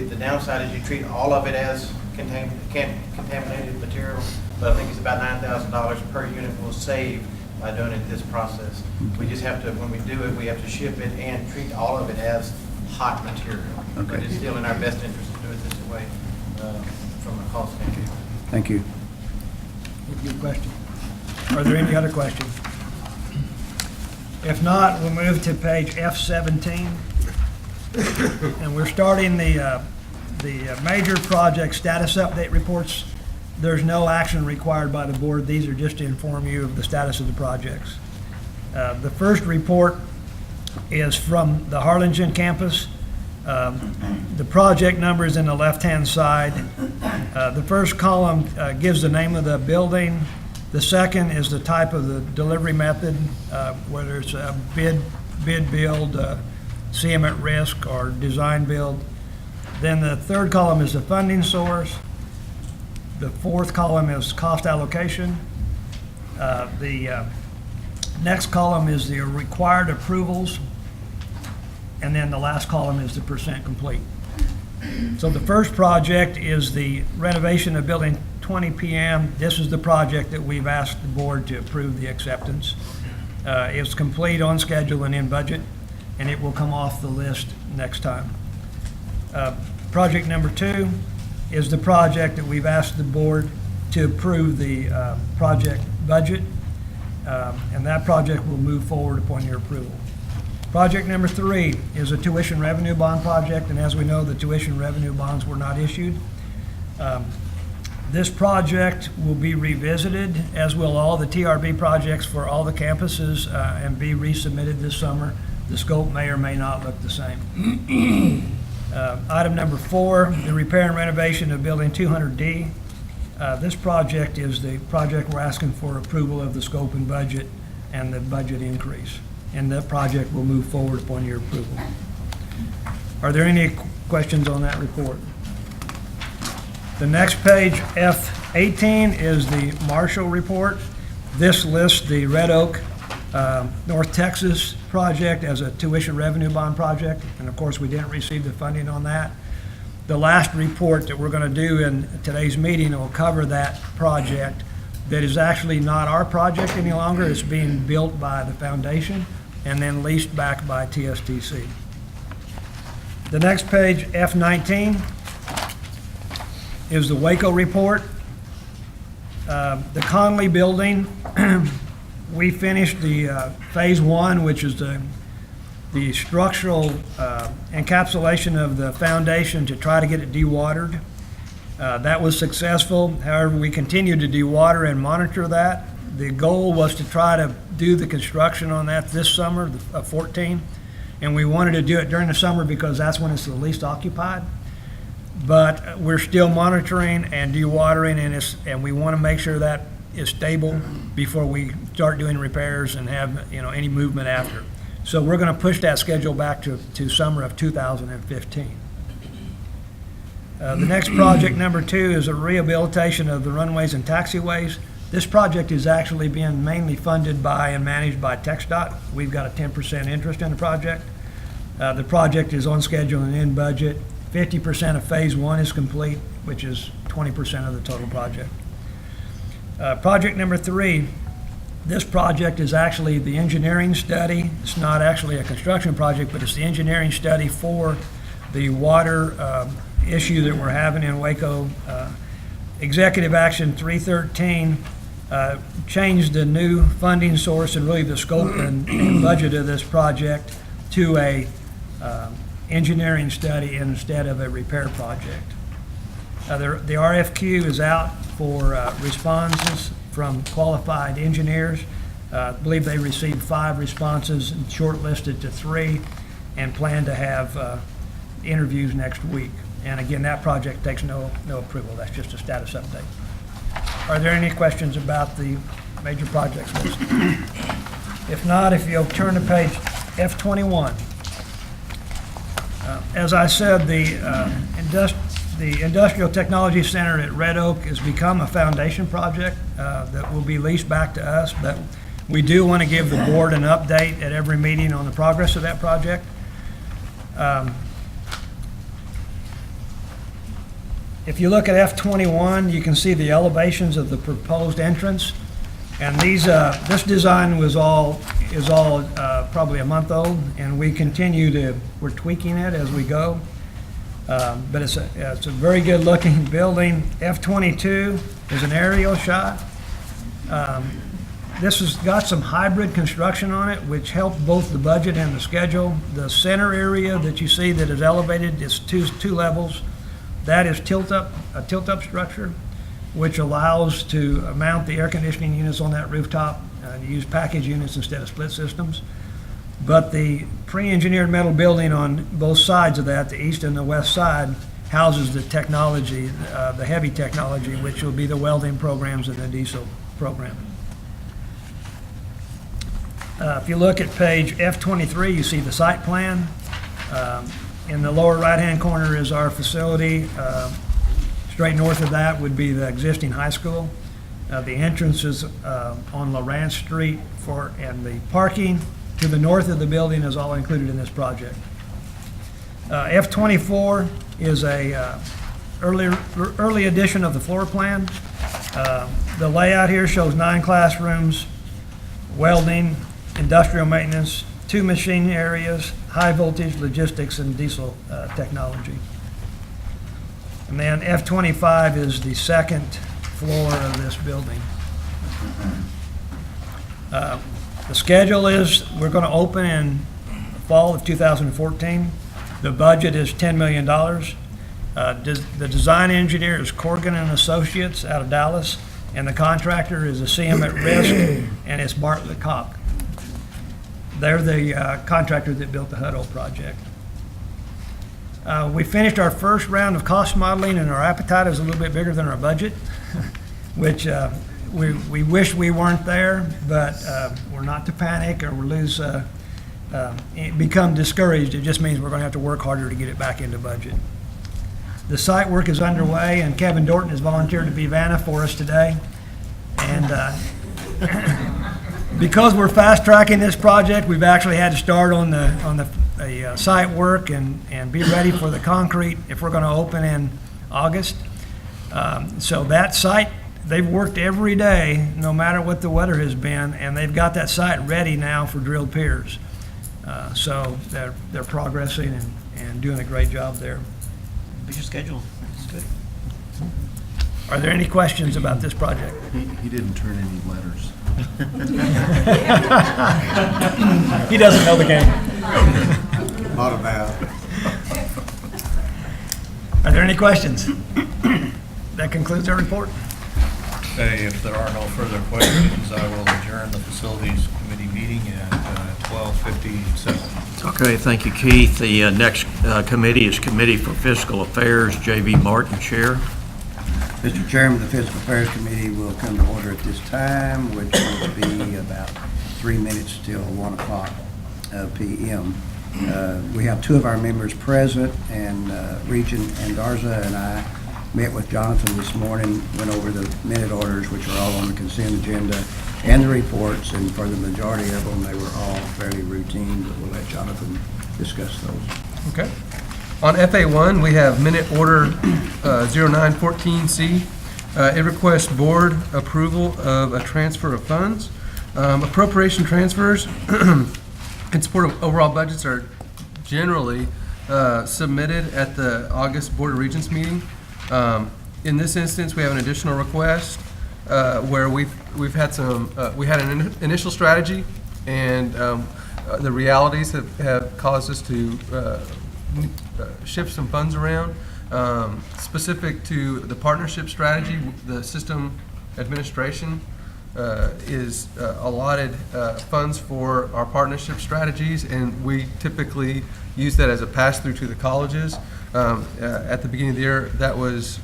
S16: The downside is you treat all of it as contaminated material, but I think it's about $9,000 per unit we'll save by doing it this process. We just have to, when we do it, we have to ship it and treat all of it as hot material.
S11: Okay.
S16: But it's still in our best interest to do it this way from a cost standpoint.
S11: Thank you.
S15: Good question. Are there any other questions? If not, we'll move to page F17. And we're starting the major project status update reports. There's no action required by the board. These are just to inform you of the status of the projects. The first report is from the Harlingen campus. The project number is in the left-hand side. The first column gives the name of the building. The second is the type of the delivery method, whether it's a bid build, CM at risk, or design build. Then the third column is the funding source. The fourth column is cost allocation. The next column is the required approvals. And then the last column is the percent complete. So the first project is the renovation of building 20 PM. This is the project that we've asked the board to approve the acceptance. It's complete, on schedule, and in budget, and it will come off the list next time. Project number 2 is the project that we've asked the board to approve the project budget, and that project will move forward upon your approval. Project number 3 is a tuition revenue bond project, and as we know, the tuition revenue bonds were not issued. This project will be revisited, as will all the TRB projects for all the campuses, and be resubmitted this summer. The scope may or may not look the same. Item number 4, the repair and renovation of building 200D. This project is the project we're asking for approval of the scope and budget and the budget increase. And that project will move forward upon your approval. Are there any questions on that report? The next page, F18, is the Marshall report. This lists the Red Oak, North Texas project as a tuition revenue bond project, and of course we didn't receive the funding on that. The last report that we're going to do in today's meeting will cover that project that is actually not our project any longer. It's being built by the foundation and then leased back by TSTC. The next page, F19, is the Waco report. The Conley building, we finished the phase one, which is the structural encapsulation of the foundation to try to get it dewatered. That was successful. However, we continued to dewater and monitor that. The goal was to try to do the construction on that this summer of 14, and we wanted to do it during the summer because that's when it's the least occupied. But we're still monitoring and dewatering, and we want to make sure that is stable before we start doing repairs and have any movement after. So we're going to push that schedule back to summer of 2015. The next project, number 2, is a rehabilitation of the runways and taxiways. This project is actually being mainly funded by and managed by TxDOT. We've got a 10% interest in the project. The project is on schedule and in budget. 50% of phase 1 is complete, which is 20% of the total project. Project number 3, this project is actually the engineering study. It's not actually a construction project, but it's the engineering study for the water issue that we're having in Waco. Executive Action 313 changed the new funding source and really the scope and budget of this project to a engineering study instead of a repair project. The RFQ is out for responses from qualified engineers. I believe they received 5 responses and shortlisted to 3 and plan to have interviews next week. And again, that project takes no approval. That's just a status update. Are there any questions about the major projects list? If not, if you'll turn to page F21. As I said, the Industrial Technology Center at Red Oak has become a foundation project that will be leased back to us, but we do want to give the board an update at every meeting on the progress of that project. If you look at F21, you can see the elevations of the proposed entrance. And this design is all probably a month old, and we're tweaking it as we go. But it's a very good looking building. F22 is an aerial shot. This has got some hybrid construction on it, which helped both the budget and the schedule. The center area that you see that is elevated is two levels. That is a tilt-up structure, which allows to mount the air conditioning units on that rooftop and use package units instead of split systems. But the pre-engineered metal building on both sides of that, the east and the west side, houses the technology, the heavy technology, which will be the welding programs and the diesel program. If you look at page F23, you see the site plan. In the lower right-hand corner is our facility. Straight north of that would be the existing high school. The entrance is on Lawrence Street and the parking to the north of the building is all included in this project. F24 is a early edition of the floor plan. The layout here shows 9 classrooms, welding, industrial maintenance, 2 machine areas, high voltage logistics, and diesel technology. And then F25 is the second floor of this building. The schedule is we're going to open in the fall of 2014. The budget is $10 million. The design engineer is Corrigan and Associates out of Dallas, and the contractor is a CM at Risk, and it's Bartlett Koch. They're the contractor that built the Hutto project. We finished our first round of cost modeling, and our appetite is a little bit bigger than our budget, which we wish we weren't there, but we're not to panic or become discouraged. It just means we're going to have to work harder to get it back into budget. The site work is underway, and Kevin Dorton has volunteered to be Vanna for us today. And because we're fast-tracking this project, we've actually had to start on the site work and be ready for the concrete if we're going to open in August. So that site, they've worked every day, no matter what the weather has been, and they've got that site ready now for drilled piers. So they're progressing and doing a great job there.
S4: What's your schedule? That's good.
S15: Are there any questions about this project?
S7: He didn't turn any letters.
S15: He doesn't know the game.
S7: Not about.
S15: Are there any questions? That concludes our report.
S14: Okay, if there are no further questions, I will adjourn the Facilities Committee meeting at 12:57.
S1: Okay, thank you, Keith. The next committee is Committee for Fiscal Affairs, J.B. Martin, Chair.
S17: Mr. Chairman, the Fiscal Affairs Committee will come to order at this time, which will be about 3 minutes till 1 o'clock p.m. We have two of our members present, and Regent and Darza and I met with Jonathan this morning, went over the minute orders, which are all on the consent agenda, and the reports, and for the majority of them, they were all fairly routine, but we'll let Jonathan discuss those.
S13: Okay. On FA1, we have minute order 0914C. It requests board approval of a transfer of funds. Appropriation transfers in support of overall budgets are generally submitted at the August Board of Regents meeting. In this instance, we have an additional request where we've had some, we had an initial strategy, and the realities have caused us to shift some funds around. Specific to the partnership strategy, the system administration is allotted funds for our partnership strategies, and we typically use that as a pass-through to the colleges. At the beginning of the year, that was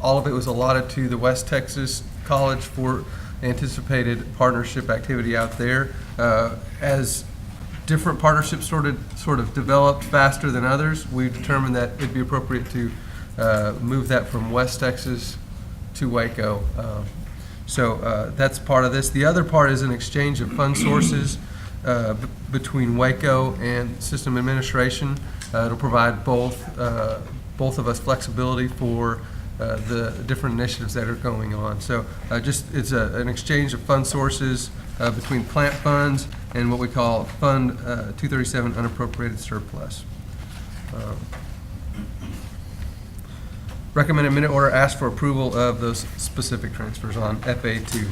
S13: all of it was allotted to the West Texas College for anticipated partnership activity out there. As different partnerships sort of developed faster than others, we determined that it'd be appropriate to move that from West Texas to Waco. So that's part of this. The other part is an exchange of fund sources between Waco and system administration. It'll provide both of us flexibility for the different initiatives that are going on. So it's an exchange of fund sources between plant funds and what we call Fund 237 unappropriated surplus. Recommended minute order asks for approval of those specific transfers on FA2.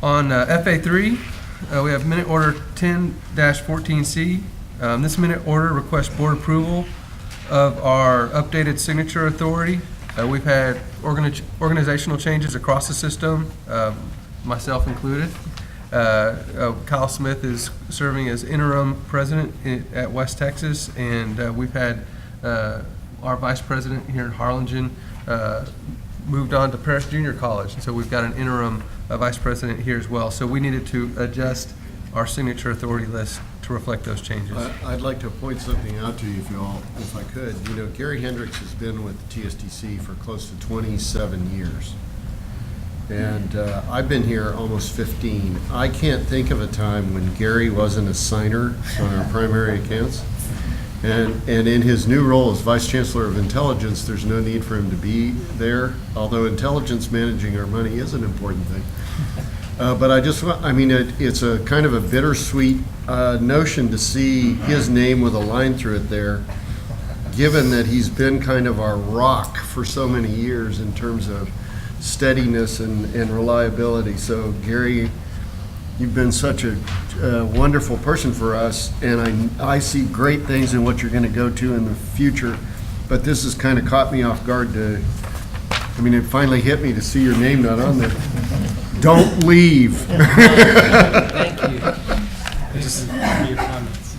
S13: On FA3, we have minute order 10-14C. This minute order requests board approval of our updated signature authority. We've had organizational changes across the system, myself included. Kyle Smith is serving as interim president at West Texas, and we've had our vice president here in Harlingen moved on to Paris Junior College, and so we've got an interim vice president here as well. So we needed to adjust our signature authority list to reflect those changes.
S7: I'd like to point something out to you, if I could. You know, Gary Hendricks has been with the TSTC for close to 27 years. And I've been here almost 15. I can't think of a time when Gary wasn't a signer on our primary accounts. And in his new role as Vice Chancellor of Intelligence, there's no need for him to be there, although intelligence managing our money is an important thing. But it's a kind of a bittersweet notion to see his name with a line through it there, given that he's been kind of our rock for so many years in terms of steadiness and reliability. So Gary, you've been such a wonderful person for us, and I see great things in what you're going to go to in the future, but this has kind of caught me off guard it finally hit me to see your name not on there. Don't leave.
S12: Thank you. Just for your comments.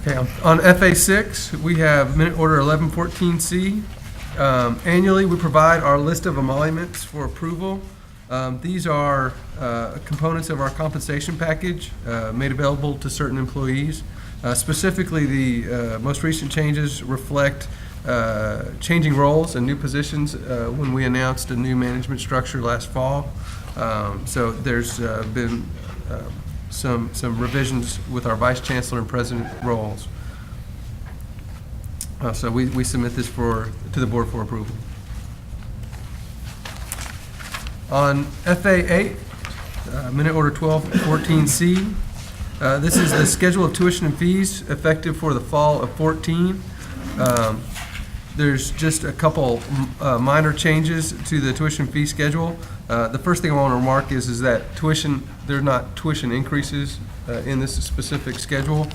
S13: Okay, on FA6, we have minute order 1114C. Annually, we provide our list of emoluments for approval. These are components of our compensation package made available to certain employees. Specifically, the most recent changes reflect changing roles and new positions when we announced a new management structure last fall. So there's been some revisions with our Vice Chancellor and President roles. So we submit this to the board for approval. On FA8, minute order 1214C, This is the schedule of tuition and fees effective for the fall of 14. There's just a couple minor changes to the tuition fee schedule. The first thing I want to remark is that there are not tuition increases in this specific schedule.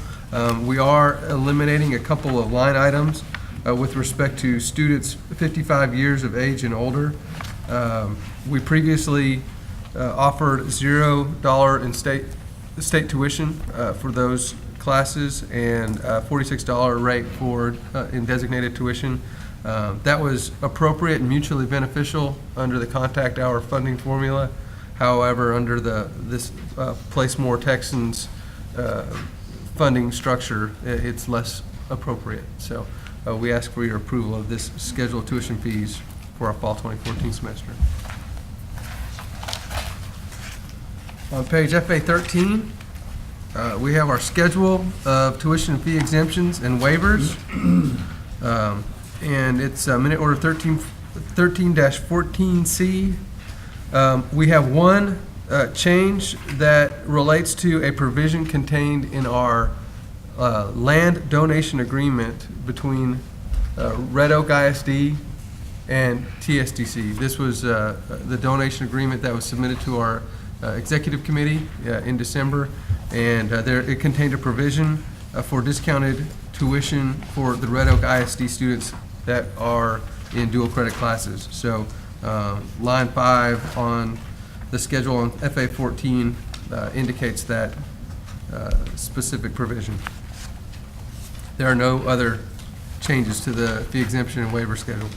S13: We are eliminating a couple of line items with respect to students 55 years of age and older. We previously offered $0 in state tuition for those classes and $46 rate for in designated tuition. That was appropriate and mutually beneficial under the contact hour funding formula. However, under this Place More Texans funding structure, it's less appropriate. So we ask for your approval of this schedule of tuition fees for our fall 2014 semester. On page FA13, we have our schedule of tuition fee exemptions and waivers. And it's minute order 13-14C. We have one change that relates to a provision contained in our land donation agreement between Red Oak ISD and TSDC. This was the donation agreement that was submitted to our executive committee in December, and it contained a provision for discounted tuition for the Red Oak ISD students that are in dual credit classes. So line 5 on the schedule on FA14 indicates that specific provision. There are no other changes to the fee exemption and waiver schedule.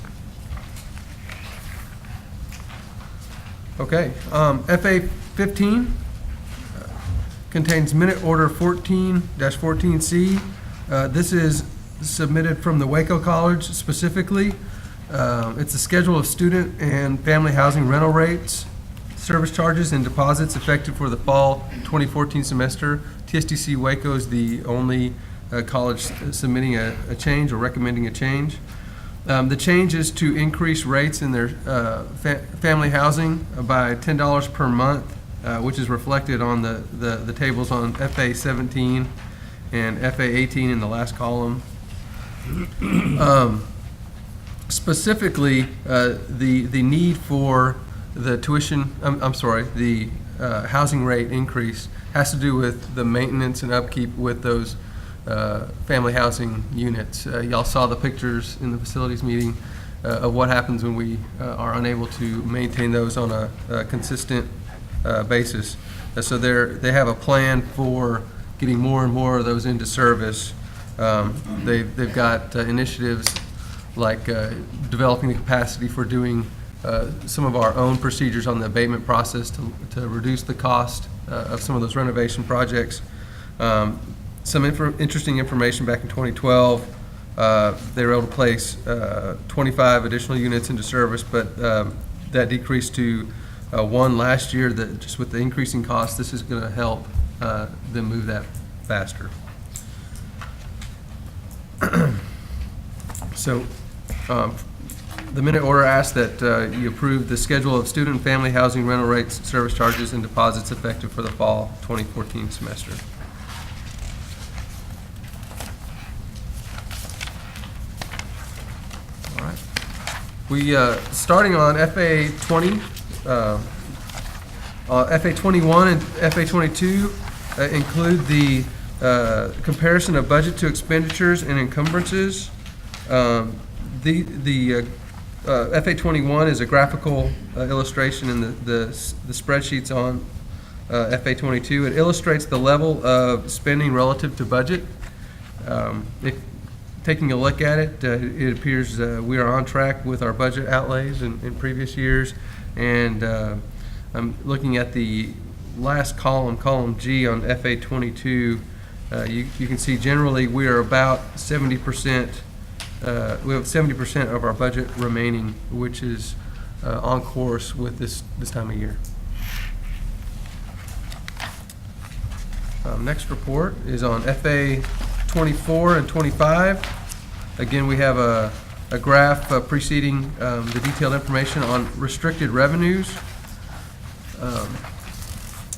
S13: Okay, FA15 contains minute order 14-14C. This is submitted from the Waco College specifically. It's a schedule of student and family housing rental rates, service charges, and deposits effective for the fall 2014 semester. TSDC Waco is the only college submitting a change or recommending a change. The change is to increase rates in their family housing by $10 per month, which is reflected on the tables on FA17 and FA18 in the last column. Specifically, the need for the tuition, the housing rate increase has to do with the maintenance and upkeep with those family housing units. Y'all saw the pictures in the facilities meeting of what happens when we are unable to maintain those on a consistent basis. So they have a plan for getting more and more of those into service. They've got initiatives like developing the capacity for doing some of our own procedures on the abatement process to reduce the cost of some of those renovation projects. Some interesting information back in 2012, they were able to place 25 additional units into service, but that decreased to 1 last year. That just with the increasing cost, this is going to help them move that faster. So the minute order asks that you approve the schedule of student and family housing rental rates, service charges, and deposits effective for the fall 2014 semester. All right. We, starting on FA20, FA21 and FA22 include the comparison of budget to expenditures and encumbrances. The FA21 is a graphical illustration in the spreadsheets on FA22. It illustrates the level of spending relative to budget. Taking a look at it, it appears we are on track with our budget outlays in previous years. And I'm looking at the last column, column G on FA22. You can see generally we are about 70%. We have 70% of our budget remaining, which is on course with this time of year. Next report is on FA 24 and 25. Again, we have a graph preceding the detailed information on restricted revenues.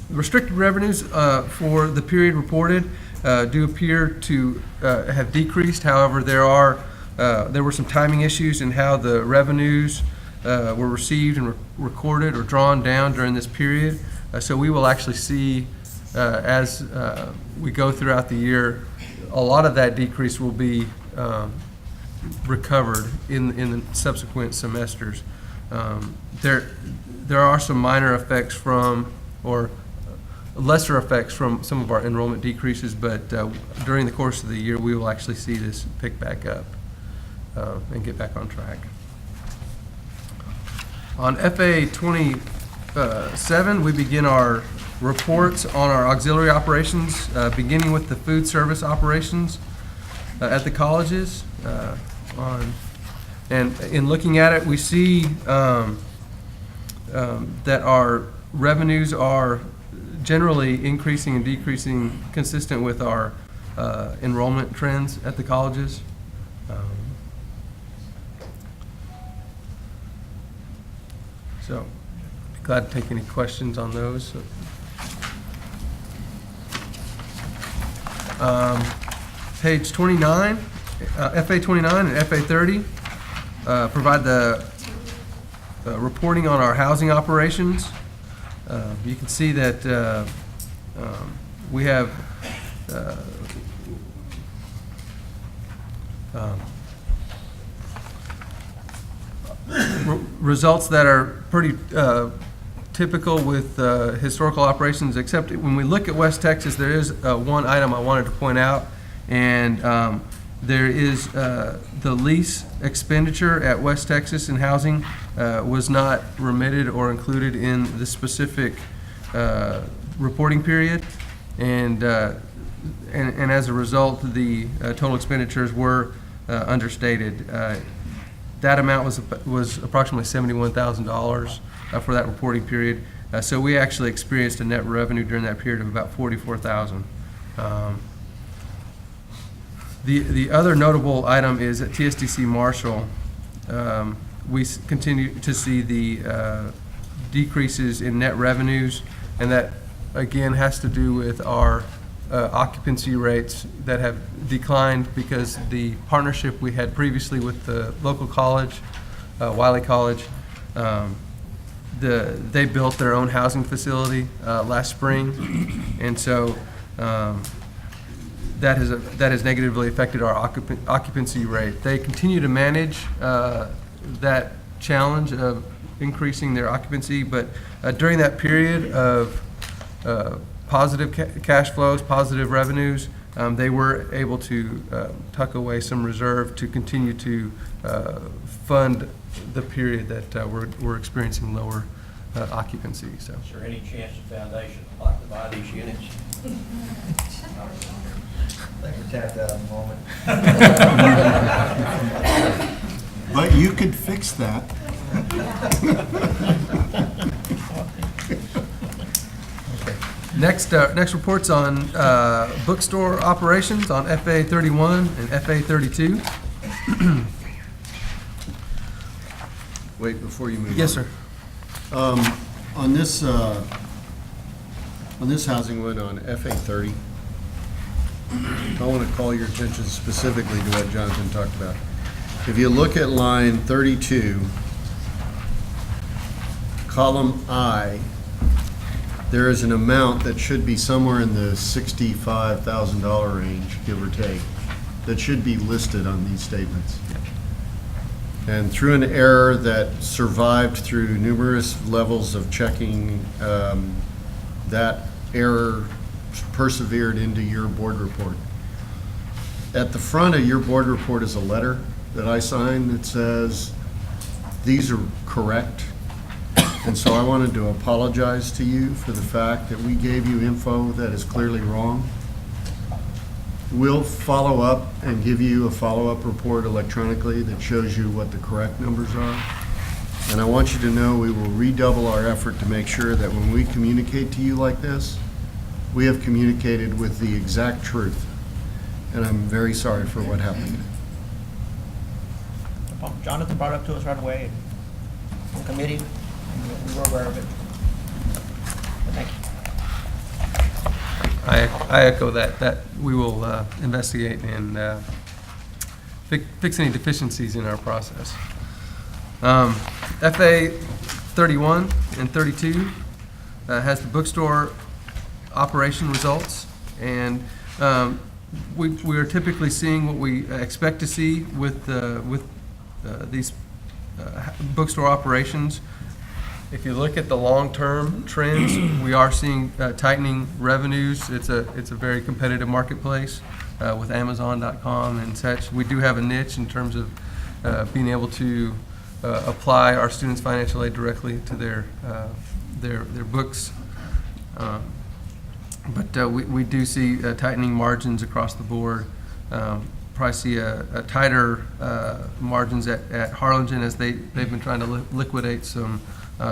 S13: Restricted revenues for the period reported do appear to have decreased. However, there were some timing issues in how the revenues were received and recorded or drawn down during this period. So we will actually see, as we go throughout the year, a lot of that decrease will be recovered in the subsequent semesters. There are some minor effects from, or lesser effects from some of our enrollment decreases, but during the course of the year, we will actually see this pick back up and get back on track. On FA 27, we begin our reports on our auxiliary operations, beginning with the food service operations at the colleges. And in looking at it, we see that our revenues are generally increasing and decreasing consistent with our enrollment trends at the colleges. So, glad to take any questions on those. Page 29, FA 29 and FA 30 provide the reporting on our housing operations. You can see that we have results that are pretty typical with historical operations, except when we look at West Texas, there is one item I wanted to point out, and there is the lease expenditure at West Texas in housing was not remitted or included in the specific reporting period, and as a result, the total expenditures were understated. That amount was approximately $71,000 for that reporting period. So we actually experienced a net revenue during that period of about $44,000. The other notable item is at TSDC Marshall. We continue to see the decreases in net revenues, and that again has to do with our occupancy rates that have declined because the partnership we had previously with the local college, Wiley College, they built their own housing facility last spring, and so that has negatively affected our occupancy rate. They continue to manage that challenge of increasing their occupancy, but during that period of positive cash flows, positive revenues, they were able to tuck away some reserve to continue to fund the period that we're experiencing lower occupancy. So,
S14: is there any chance the foundation would like to buy these units?
S4: I think we're tapped out at the moment.
S7: But you could fix that.
S13: Next report's on bookstore operations on FA 31 and FA 32.
S7: Wait, before you move on.
S13: Yes, sir.
S7: On this housing one on FA 30, I want to call your attention specifically to what Jonathan talked about. If you look at line 32, column I, there is an amount that should be somewhere in the $65,000 range, give or take, that should be listed on these statements. And through an error that survived through numerous levels of checking, that error persevered into your board report. At the front of your board report is a letter that I signed that says, these are correct. And so I wanted to apologize to you for the fact that we gave you info that is clearly wrong. We'll follow up and give you a follow-up report electronically that shows you what the correct numbers are. And I want you to know we will redouble our effort to make sure that when we communicate to you like this, we have communicated with the exact truth. And I'm very sorry for what happened.
S18: Jonathan brought it up to us right away in committee, and we were aware of it. But thank you.
S13: I echo that we will investigate and fix any deficiencies in our process. FA 31 and 32 has the bookstore operation results, and we are typically seeing what we expect to see with these bookstore operations. If you look at the long-term trends, we are seeing tightening revenues. It's a very competitive marketplace with Amazon.com and such. We do have a niche in terms of being able to apply our students' financial aid directly to their books. But we do see tightening margins across the board. Probably see a tighter margins at Harlingen as they've been trying to liquidate some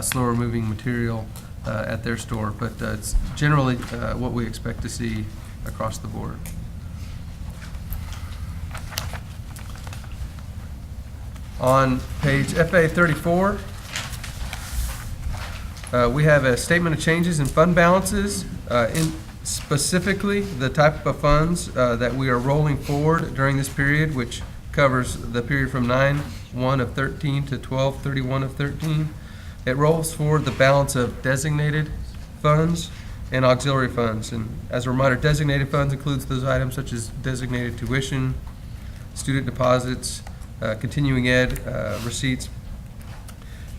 S13: slower moving material at their store. But it's generally what we expect to see across the board. On page FA 34, we have a statement of changes in fund balances, specifically the type of funds that we are rolling forward during this period, which covers the period from 9/1 of 13 to 12/31 of 13. It rolls forward the balance of designated funds and auxiliary funds. And as a reminder, designated funds includes those items such as designated tuition, student deposits, continuing ed receipts.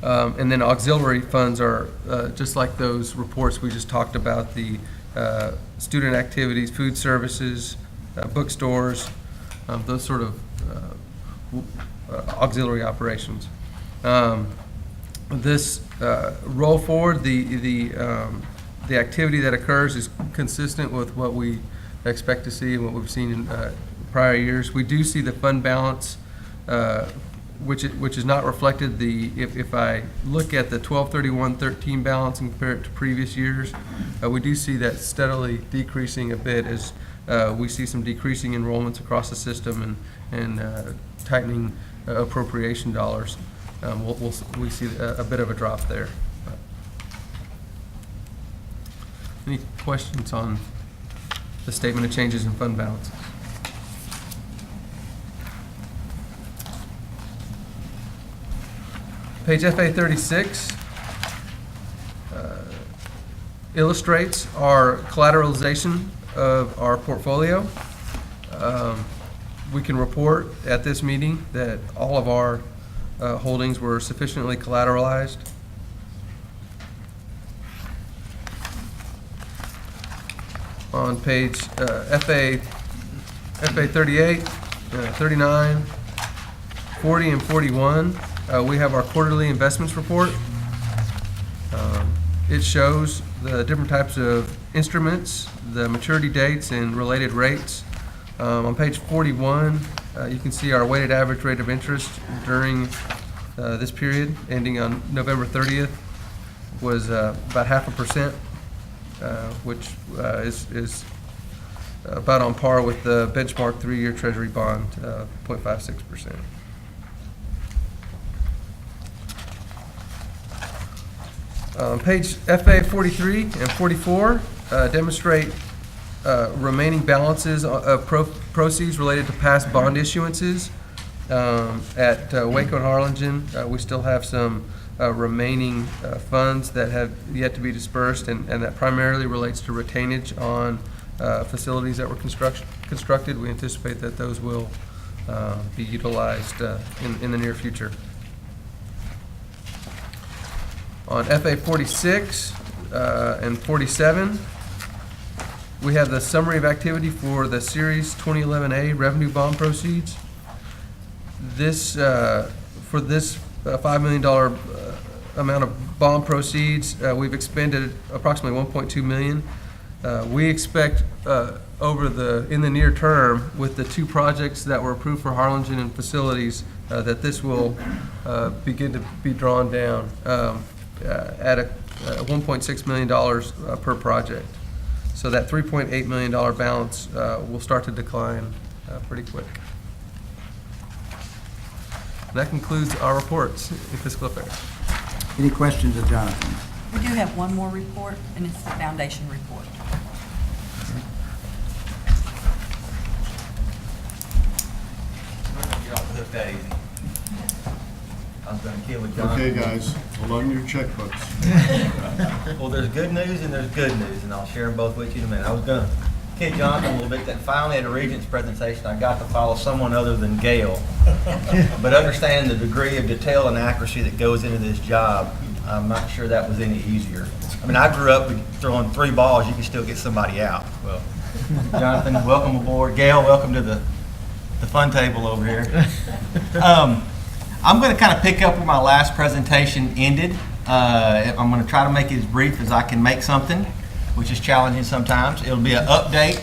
S13: And then auxiliary funds are just like those reports we just talked about, the student activities, food services, bookstores, those sort of auxiliary operations. This roll forward, the activity that occurs is consistent with what we expect to see and what we've seen in prior years. We do see the fund balance, which is not reflected. If I look at the 12/31/13 balance and compare it to previous years, we do see that steadily decreasing a bit as we see some decreasing enrollments across the system and tightening appropriation dollars. We see a bit of a drop there. Any questions on the statement of changes in fund balances? Page FA 36 illustrates our collateralization of our portfolio. We can report at this meeting that all of our holdings were sufficiently collateralized. On page FA 38, 39, 40, and 41, we have our quarterly investments report. It shows the different types of instruments, the maturity dates, and related rates. On page 41, you can see our weighted average rate of interest during this period, ending on November 30th, was about 0.5%, which is about on par with the benchmark 3-year Treasury bond, 0.56%. Page FA 43 and 44 demonstrate remaining balances of proceeds related to past bond issuances. At Waco and Harlingen, we still have some remaining funds that have yet to be dispersed, and that primarily relates to retainage on facilities that were constructed. We anticipate that those will be utilized in the near future. On FA 46 and 47, we have the summary of activity for the Series 2011A revenue bond proceeds. This for this $5 million amount of bond proceeds, we've expended approximately $1.2 million. We expect in the near term, with the 2 projects that were approved for Harlingen and facilities, that this will begin to be drawn down at $1.6 million per project. So that $3.8 million balance will start to decline pretty quick. That concludes our reports in fiscal affairs.
S17: Any questions of Jonathan?
S19: We do have one more report, and it's the foundation report. going to kill with John.
S7: Okay, guys, hold on to your checkbooks.
S19: Well, there's good news and there's good news, and I'll share them both with you in a minute. I was going to kid Jonathan a little bit that finally at a Regents presentation, I got to follow someone other than Gail. But understanding the degree of detail and accuracy that goes into this job, I'm not sure that was any easier. I mean, I grew up with throwing 3 balls, you can still get somebody out. Well, Jonathan, welcome aboard. Gail, welcome to the fun table over here. I'm going to kind of pick up where my last presentation ended. I'm going to try to make it as brief as I can make something, which is challenging sometimes. It'll be an update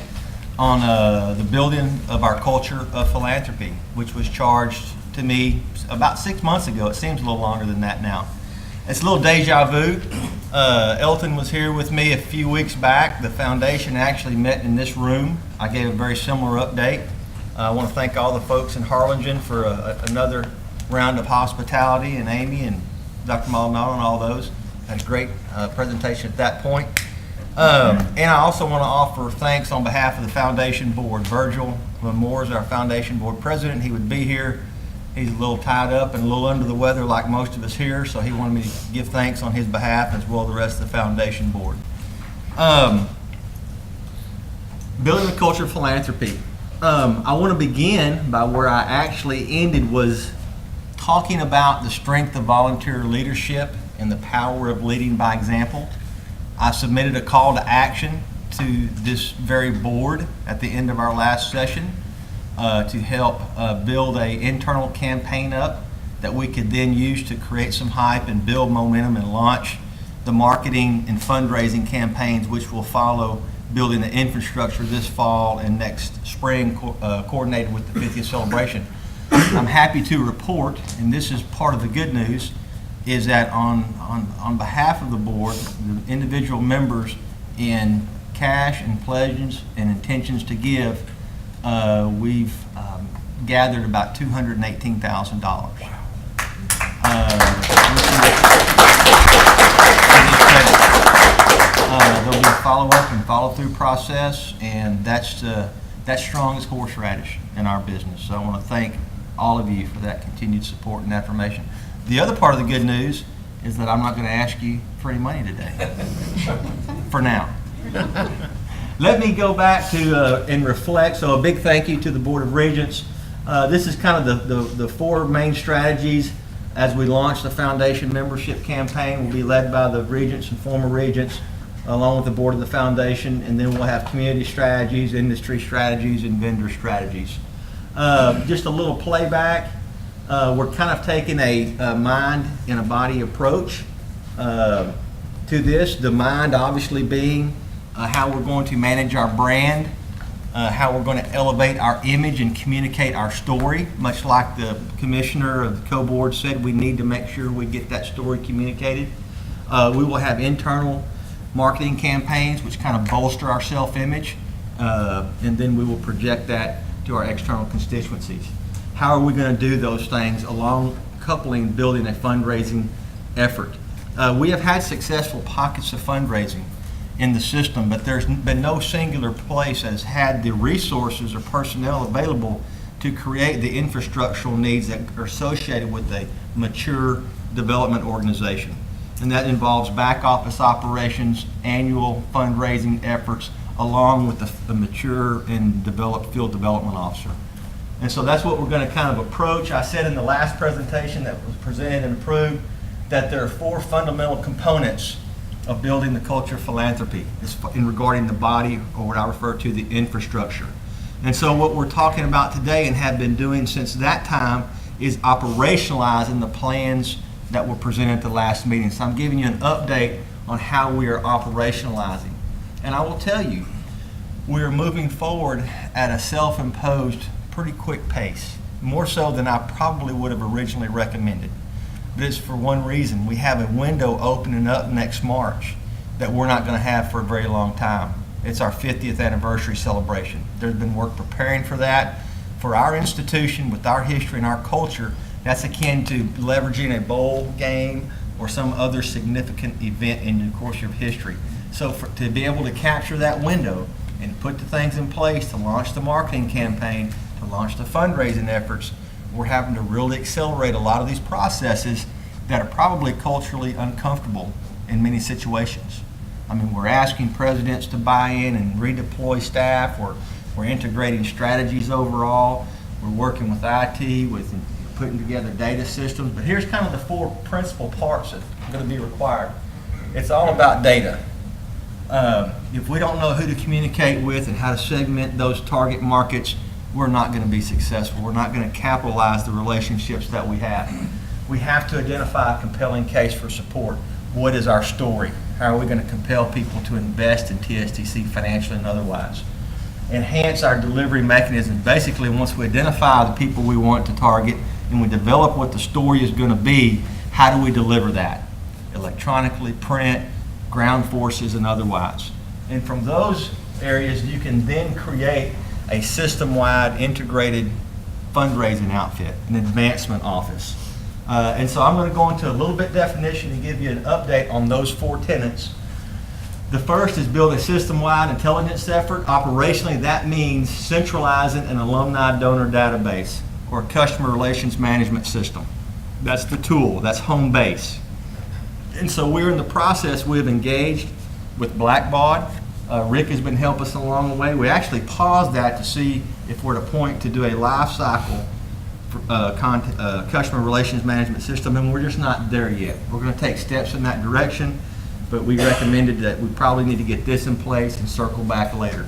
S19: on the building of our culture of philanthropy, which was charged to me about 6 months ago. It seems a little longer than that now. It's a little deja vu. Elton was here with me a few weeks back. The foundation actually met in this room. I gave a very similar update. I want to thank all the folks in Harlingen for another round of hospitality, and Amy and Dr. Maldonado and all those. Had a great presentation at that point. And I also want to offer thanks on behalf of the foundation board. Virgil Moore is our foundation board president. He would be here. He's a little tied up and a little under the weather like most of us here, so he wanted me to give thanks on his behalf as well as the rest of the foundation board. Building the culture of philanthropy. I want to begin by where I actually ended, was talking about the strength of volunteer leadership and the power of leading by example. I submitted a call to action to this very board at the end of our last session to help build an internal campaign up that we could then use to create some hype and build momentum and launch the marketing and fundraising campaigns which will follow building the infrastructure this fall and next spring coordinated with the 50th celebration. I'm happy to report, and this is part of the good news, is that on behalf of the board, the individual members in cash and pledges and intentions to give, we've gathered about $218,000. There'll be a follow-up and follow-through process, and that's strong as horseradish in our business. So I want to thank all of you for that continued support and affirmation. The other part of the good news is that I'm not going to ask you for any money today, for now. Let me go back to and reflect. So a big thank you to the Board of Regents. This is kind of the 4 main strategies as we launch the foundation membership campaign. Will be led by the Regents and former Regents, along with the board of the foundation, and then we'll have community strategies, industry strategies, and vendor strategies. Just a little playback. We're kind of taking a mind and a body approach to this. The mind obviously being how we're going to manage our brand, how we're going to elevate our image and communicate our story, much like the commissioner of the co-board said, we need to make sure we get that story communicated. We will have internal marketing campaigns which kind of bolster our self-image, and then we will project that to our external constituencies. How are we going to do those things along coupling building a fundraising effort? We have had successful pockets of fundraising in the system, but there's been no singular place that has had the resources or personnel available to create the infrastructural needs that are associated with a mature development organization. And that involves back office operations, annual fundraising efforts, along with the mature and developed field development officer. And so that's what we're going to kind of approach. I said in the last presentation that was presented and approved that there are 4 fundamental components of building the culture of philanthropy in regarding the body, or what I refer to the infrastructure. And so what we're talking about today and have been doing since that time is operationalizing the plans that were presented at the last meeting. So I'm giving you an update on how we are operationalizing. And I will tell you, we are moving forward at a self-imposed, pretty quick pace, more so than I probably would have originally recommended. But it's for one reason. We have a window opening up next March that we're not going to have for a very long time. It's our 50th anniversary celebration. There's been work preparing for that. For our institution, with our history and our culture, that's akin to leveraging a bowl game or some other significant event in the course of history. So to be able to capture that window and put the things in place to launch the marketing campaign, to launch the fundraising efforts, we're having to really accelerate a lot of these processes that are probably culturally uncomfortable in many situations. I mean, we're asking presidents to buy in and redeploy staff. We're integrating strategies overall. We're working with IT, with putting together data systems. But here's kind of the four principal parts that are going to be required. It's all about data. If we don't know who to communicate with and how to segment those target markets, we're not going to be successful. We're not going to capitalize the relationships that we have. We have to identify a compelling case for support. What is our story? How are we going to compel people to invest in TSTC financially and otherwise? Enhance our delivery mechanisms. Basically, once we identify the people we want to target and we develop what the story is going to be, how do we deliver that? Electronically, print, ground forces, and otherwise. And from those areas, you can then create a system-wide integrated fundraising outfit, an advancement office. And so I'm going to go into a little bit definition and give you an update on those four tenets. The first is build a system-wide intelligence effort. Operationally, that means centralizing an alumni donor database or a customer relations management system. That's the tool. That's home base. And so we're in the process. We've engaged with Blackbaud. Rick has been helping us along the way. We actually paused that to see if we're at a point to do a life cycle customer relations management system, and we're just not there yet. We're going to take steps in that direction, but we recommended that we probably need to get this in place and circle back later.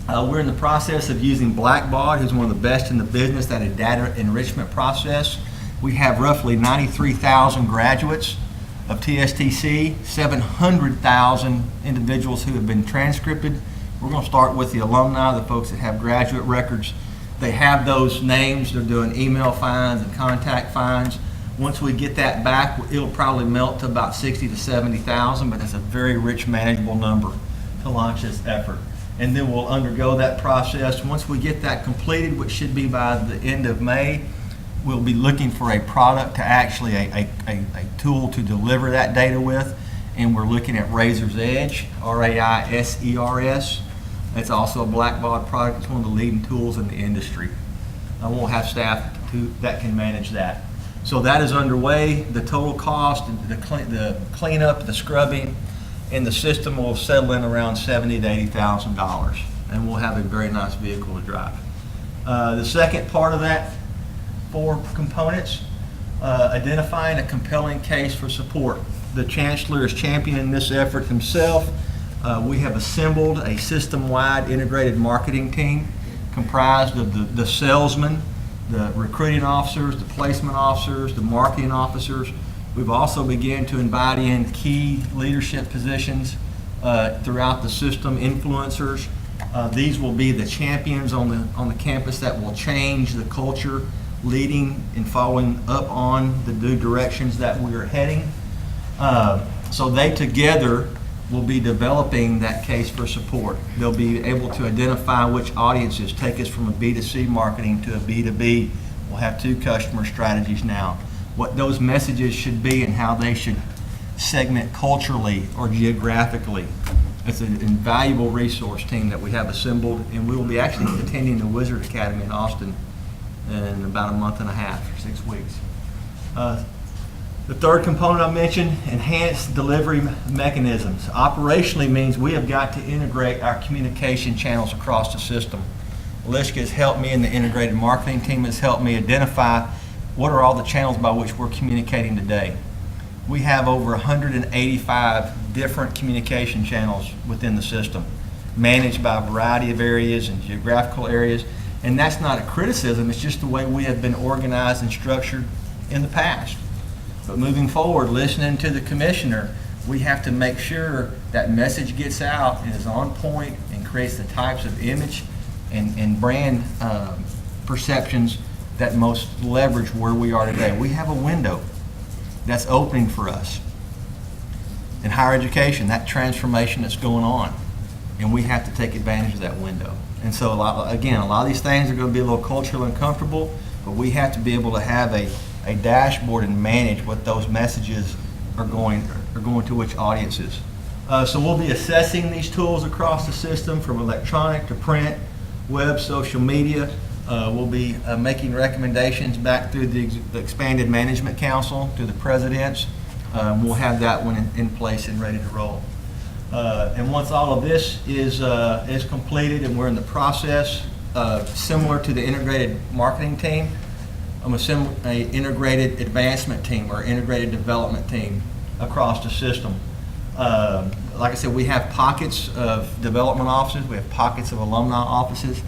S19: We're in the process of using Blackbaud, who's one of the best in the business at a data enrichment process. We have roughly 93,000 graduates of TSTC, 700,000 individuals who have been transcripted. We're going to start with the alumni, the folks that have graduate records. They have those names. They're doing email finds and contact finds. Once we get that back, it'll probably melt to about 60 to 70,000, but that's a very rich, manageable number to launch this effort. And then we'll undergo that process. Once we get that completed, which should be by the end of May, we'll be looking for a product to actually, a tool to deliver that data with. And we're looking at Razor's Edge, RAISERS. It's also a Blackbaud product. It's one of the leading tools in the industry. I won't have staff that can manage that. So that is underway. The total cost, the cleanup, the scrubbing, and the system will settle in around $70,000 to $80,000, and we'll have a very nice vehicle to drive. The second part of that, four components, identifying a compelling case for support. The Chancellor is championing this effort himself. We have assembled a system-wide integrated marketing team comprised of the salesmen, the recruiting officers, the placement officers, the marketing officers. We've also begun to invite in key leadership positions throughout the system, influencers. These will be the champions on the campus that will change the culture, leading and following up on the new directions that we are heading. So they together will be developing that case for support. They'll be able to identify which audiences take us from a B2C marketing to a B2B. We'll have two customer strategies now. What those messages should be and how they should segment culturally or geographically. It's an invaluable resource team that we have assembled, and we will be actually attending the Wizard Academy in Austin in about a month and a half, or 6 weeks. The third component I mentioned, enhanced delivery mechanisms. Operationally means we have got to integrate our communication channels across the system. Lishka has helped me, and the integrated marketing team has helped me identify what are all the channels by which we're communicating today. We have over 185 different communication channels within the system, managed by a variety of areas and geographical areas. And that's not a criticism, it's just the way we have been organized and structured in the past. But moving forward, listening to the commissioner, we have to make sure that message gets out and is on point and creates the types of image and brand perceptions that most leverage where we are today. We have a window that's opening for us in higher education, that transformation that's going on, and we have to take advantage of that window. And so, a lot of these things are going to be a little culturally uncomfortable, but we have to be able to have a dashboard and manage what those messages are going to which audiences. So we'll be assessing these tools across the system from electronic to print, web, social media. We'll be making recommendations back through the expanded management council to the presidents. We'll have that one in place and ready to roll. And once all of this is completed and we're in the process, similar to the integrated marketing team, I'm assembling an integrated advancement team or integrated development team across the system. Like I said, we have pockets of development offices, we have pockets of alumni offices,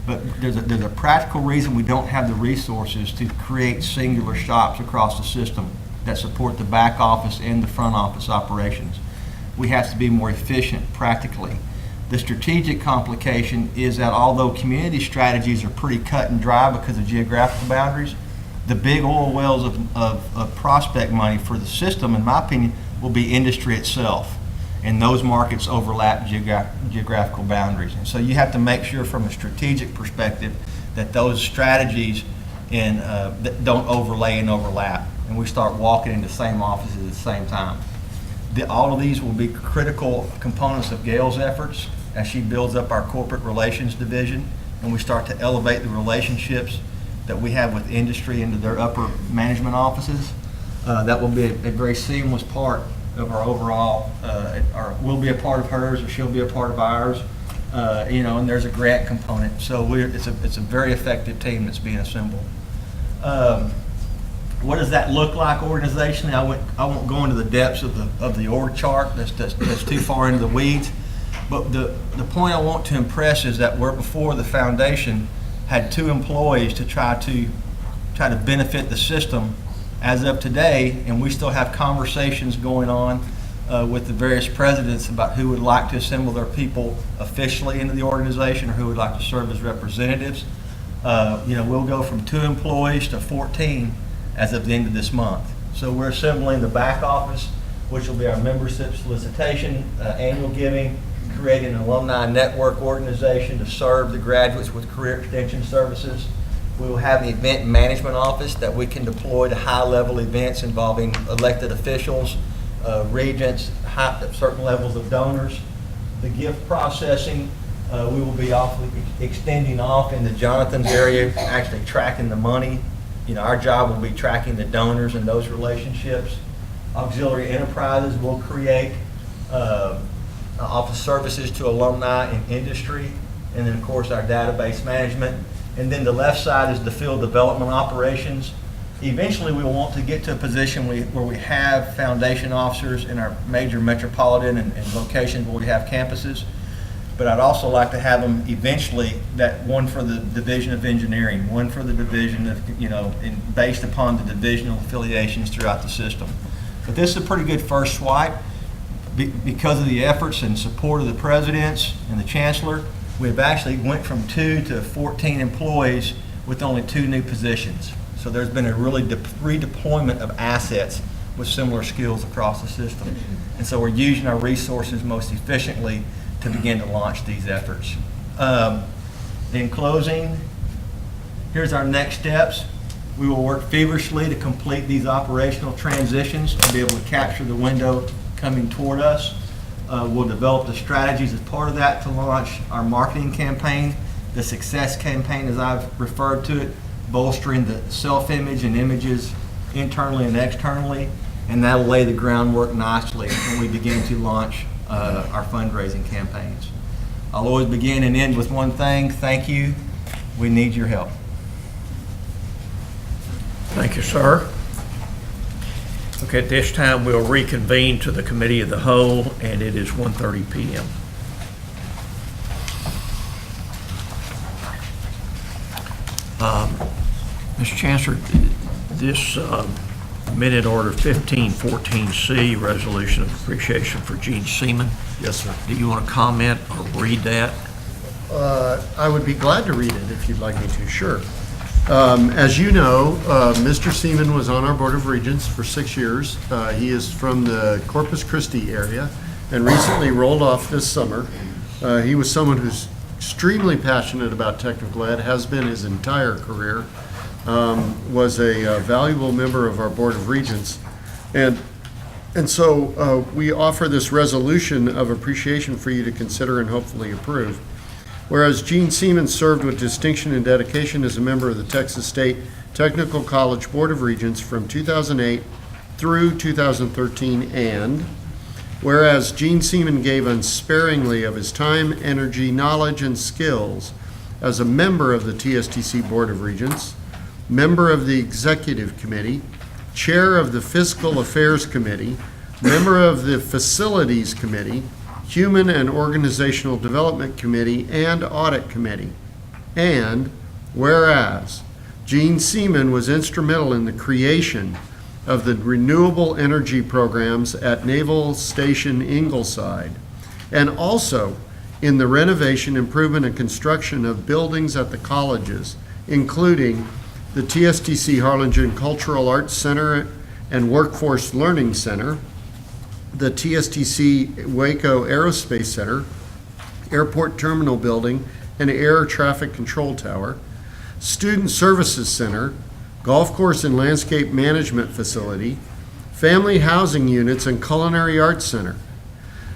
S19: but there's a practical reason we don't have the resources to create singular shops across the system that support the back office and the front office operations. We have to be more efficient practically. The strategic complication is that although community strategies are pretty cut and dry because of geographical boundaries, the big oil wells of prospect money for the system, in my opinion, will be industry itself. And those markets overlap geographical boundaries. And so you have to make sure from a strategic perspective that those strategies that don't overlay and overlap. And we start walking in the same offices at the same time. All of these will be critical components of Gail's efforts as she builds up our corporate relations division and we start to elevate the relationships that we have with industry into their upper management offices. That will be a very seamless part of our overall, or will be a part of hers, or she'll be a part of ours. And there's a grant component. So it's a very effective team that's being assembled. What does that look like organizationally? I won't go into the depths of the org chart. That's too far into the weeds. But the point I want to impress is that where before the foundation had 2 employees to try to benefit the system, as of today, and we still have conversations going on with the various presidents about who would like to assemble their people officially into the organization or who would like to serve as representatives. We'll go from 2 employees to 14 as of the end of this month. So we're assembling the back office, which will be our membership solicitation, annual giving, creating an alumni network organization to serve the graduates with career extension services. We will have the event management office that we can deploy to high-level events involving elected officials, regents, certain levels of donors. The gift processing, we will be extending off into Jonathan's area, actually tracking the money. Our job will be tracking the donors and those relationships. Auxiliary enterprises will create office services to alumni and industry, and then of course our database management. And then the left side is the field development operations. Eventually we will want to get to a position where we have foundation officers in our major metropolitan and locations where we have campuses. But I'd also like to have them eventually, that one for the Division of Engineering, one for the Division of, and based upon the divisional affiliations throughout the system. But this is a pretty good first swipe. Because of the efforts and support of the presidents and the chancellor, we've actually went from 2 to 14 employees with only 2 new positions. So there's been a really redeployment of assets with similar skills across the system. And so we're using our resources most efficiently to begin to launch these efforts. In closing, here's our next steps. We will work feverishly to complete these operational transitions to be able to capture the window coming toward us. We'll develop the strategies as part of that to launch our marketing campaign, the success campaign as I've referred to it, bolstering the self-image and images internally and externally, and that'll lay the groundwork nicely when we begin to launch our fundraising campaigns. I'll always begin and end with one thing: thank you. We need your help.
S1: Thank you, sir. Okay, at this time, we'll reconvene to the Committee of the Whole, and it is 1:30 p.m. Mr. Chancellor, this minute order 1514C, resolution of appreciation for Gene Seaman.
S7: Yes, sir.
S1: Do you want to comment or read that?
S7: I would be glad to read it if you'd like me to, sure. As you know, Mr. Seaman was on our Board of Regents for 6 years. He is from the Corpus Christi area and recently rolled off this summer. He was someone who's extremely passionate about technical ed, has been his entire career, was a valuable member of our Board of Regents. And so we offer this resolution of appreciation for you to consider and hopefully approve. Whereas Gene Seaman served with distinction and dedication as a member of the Texas State Technical College Board of Regents from 2008 through 2013, and whereas Gene Seaman gave unsparingly of his time, energy, knowledge, and skills as a member of the TSTC Board of Regents, member of the Executive Committee, chair of the Fiscal Affairs Committee, member of the Facilities Committee, Human and Organizational Development Committee, and Audit Committee. And whereas Gene Seaman was instrumental in the creation of the renewable energy programs at Naval Station Ingleside, and also in the renovation, improvement, and construction of buildings at the colleges, including the TSTC Harlingen Cultural Arts Center and Workforce Learning Center, the TSTC Waco Aerospace Center, Airport Terminal Building, and Air Traffic Control Tower, Student Services Center, Golf Course and Landscape Management Facility, Family Housing Units, and Culinary Arts Center,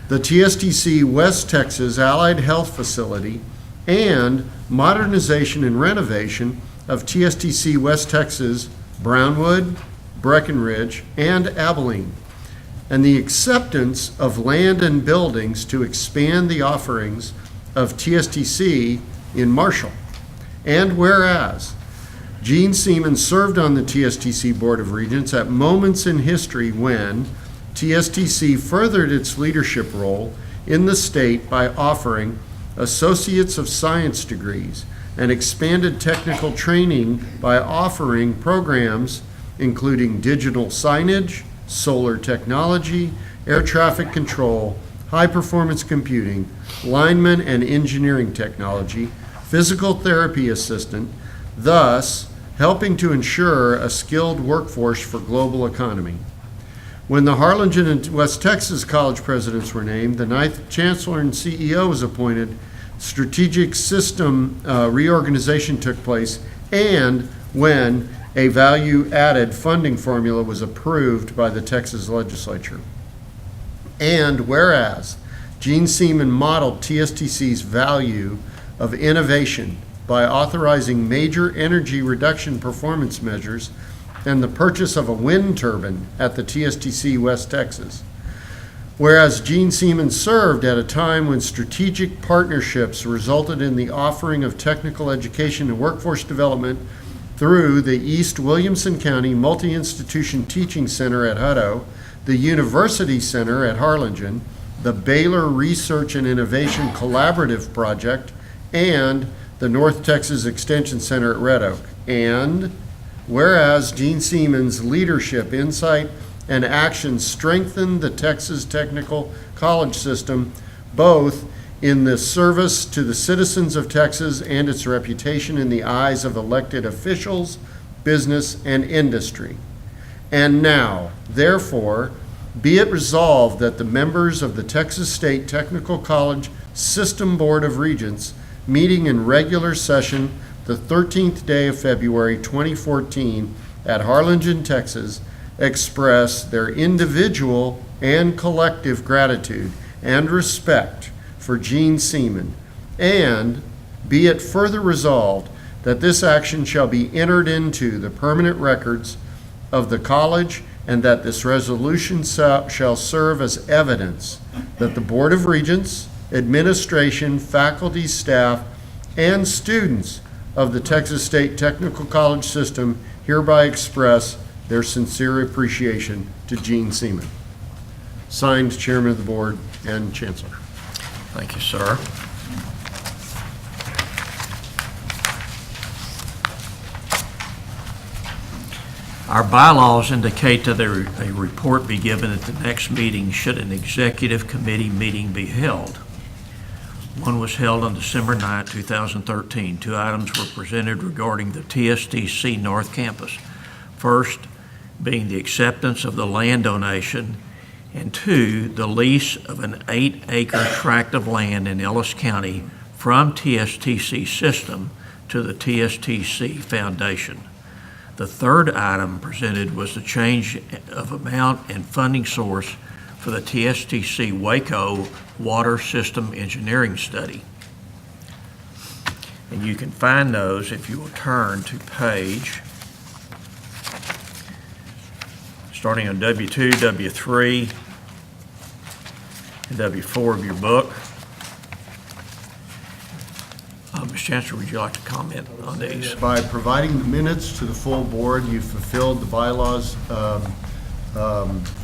S7: the TSTC West Texas Allied Health Facility, and modernization and renovation of TSTC West Texas, Brownwood, Breckenridge, and Abilene, and the acceptance of land and buildings to expand the offerings of TSTC in Marshall. And whereas Gene Seaman served on the TSTC Board of Regents at moments in history when TSTC furthered its leadership role in the state by offering Associates of Science degrees and expanded technical training by offering programs including digital signage, solar technology, air traffic control, high-performance computing, lineman and engineering technology, physical therapy assistant, thus helping to ensure a skilled workforce for global economy. When the Harlingen and West Texas College presidents were named, the 9th Chancellor and CEO was appointed, strategic system reorganization took place, and when a value-added funding formula was approved by the Texas legislature. And whereas Gene Seaman modeled TSTC's value of innovation by authorizing major energy reduction performance measures and the purchase of a wind turbine at the TSTC West Texas. Whereas Gene Seaman served at a time when strategic partnerships resulted in the offering of technical education and workforce development through the East Williamson County Multi-Institution Teaching Center at Hutto, the University Center at Harlingen, the Baylor Research and Innovation Collaborative Project, and the North Texas Extension Center at Red Oak. And whereas Gene Seaman's leadership, insight, and action strengthened the Texas Technical College system, both in the service to the citizens of Texas and its reputation in the eyes of elected officials, business, and industry. And now, therefore, be it resolved that the members of the Texas State Technical College System Board of Regents, meeting in regular session the 13th day of February 2014 at Harlingen, Texas, express their individual and collective gratitude and respect for Gene Seaman, and be it further resolved that this action shall be entered into the permanent records of the college, and that this resolution shall serve as evidence that the Board of Regents, administration, faculty, staff, and students of the Texas State Technical College system hereby express their sincere appreciation to Gene Seaman. Signed, Chairman of the Board and Chancellor.
S1: Thank you, sir. Our bylaws indicate that a report be given at the next meeting should an executive committee meeting be held. One was held on December 9, 2013. Two items were presented regarding the TSTC North Campus. First, being the acceptance of the land donation, and two, the lease of an 8-acre tract of land in Ellis County from TSTC System to the TSTC Foundation. The third item presented was the change of amount and funding source for the TSTC Waco Water System Engineering Study. And you can find those if you will turn to page, starting on W2, W3, and W4 of your book. Ms. Chancellor, would you like to comment on these?
S7: By providing the minutes to the full board, you fulfilled the bylaws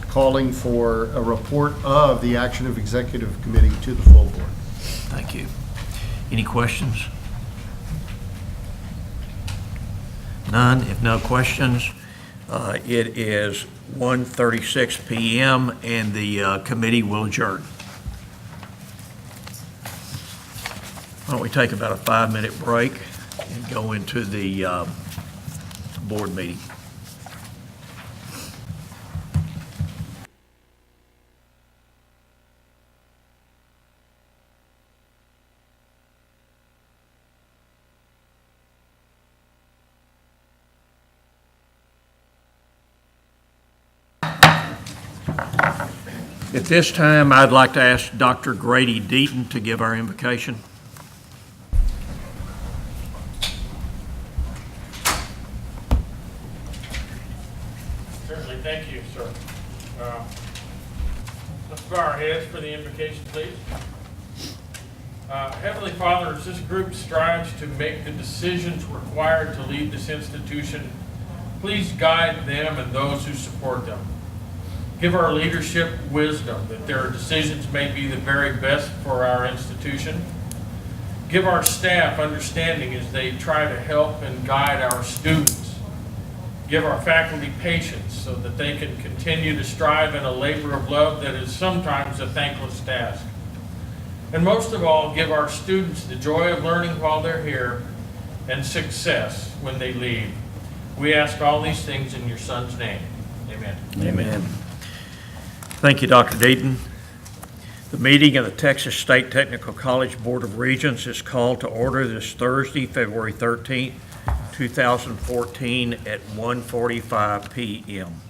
S7: calling for a report of the action of executive committee to the full board.
S1: Thank you. Any questions? None. If no questions, it is 1:36 p.m. and the committee will adjourn. Why don't we take about a 5-minute break and go into the board meeting. At this time, I'd like to ask Dr. Grady Deaton to give our invocation.
S20: Certainly, thank you, sir. Let's bow our heads for the invocation, please. Heavenly Father, as this group strives to make the decisions required to lead this institution, please guide them and those who support them. Give our leadership wisdom that their decisions may be the very best for our institution. Give our staff understanding as they try to help and guide our students. Give our faculty patience so that they can continue to strive in a labor of love that is sometimes a thankless task. And most of all, give our students the joy of learning while they're here and success when they leave. We ask all these things in your Son's name. Amen.
S1: Amen. Thank you, Dr. Deaton. The meeting of the Texas State Technical College Board of Regents is called to order this Thursday, February 13th, 2014 at 1:45 p.m.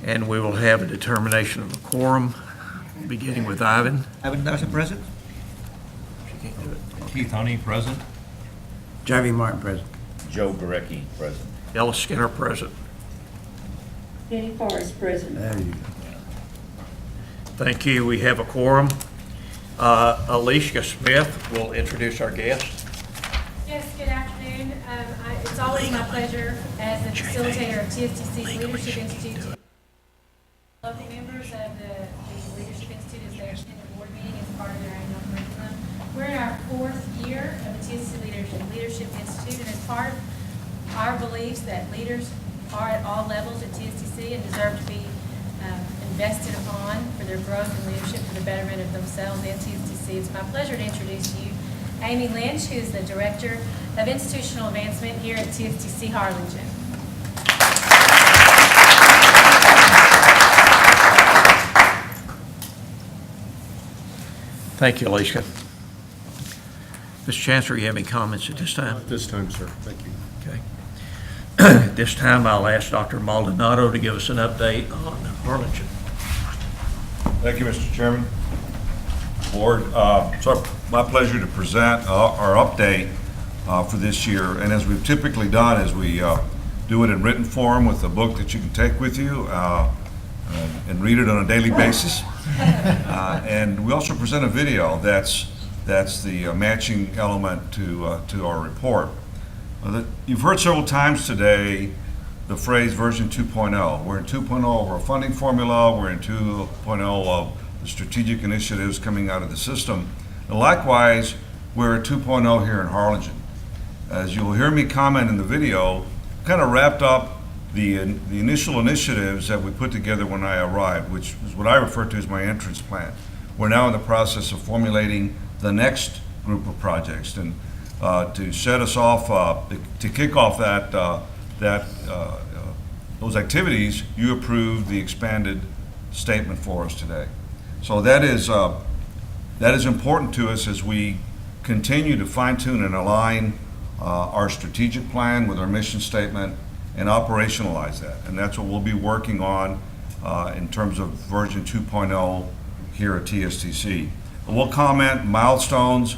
S1: And we will have a determination of the quorum, beginning with Ivan.
S4: Ivan Nelson present.
S14: Keith Honey, present.
S17: Jarvie Martin, present.
S5: Joe Gurecki, present.
S1: Ella Skinner, present.
S2: Jenny Forrest, present.
S17: There you go.
S1: Thank you. We have a quorum. Alicia Smith will introduce our guest.
S21: Yes, good afternoon. It's always my pleasure as the facilitator of TSTC's Leadership Institute to welcome members of the Leadership Institute as they attend the board meeting as part of their annual curriculum. We're in our 4th year of the TSTC Leadership Institute, and as part of our beliefs that leaders are at all levels at TSTC and deserve to be invested upon for their growth and leadership for the betterment of themselves and TSTC. It's my pleasure to introduce to you Amy Lynch, who is the Director of Institutional Advancement here at TSTC Harlingen.
S1: Thank you, Alicia. Mr. Chancellor, you have any comments at this time?
S7: At this time, sir. Thank you.
S1: Okay. At this time, I'll ask Dr. Maldonado to give us an update on Harlingen.
S22: Thank you, Mr. Chairman. Board, so my pleasure to present our update for this year. And as we've typically done, is we do it in written form with a book that you can take with you and read it on a daily basis. And we also present a video that's the matching element to our report. You've heard several times today the phrase version 2.0. We're in 2.0 of our funding formula. We're in 2.0 of the strategic initiatives coming out of the system. And likewise, we're at 2.0 here in Harlingen. As you'll hear me comment in the video, kind of wrapped up the initial initiatives that we put together when I arrived, which is what I refer to as my entrance plan. We're now in the process of formulating the next group of projects. And to set us off, to kick off those activities, you approved the expanded statement for us today. So that is important to us as we continue to fine-tune and align our strategic plan with our mission statement and operationalize that. And that's what we'll be working on in terms of version 2.0 here at TSTC. We'll comment milestones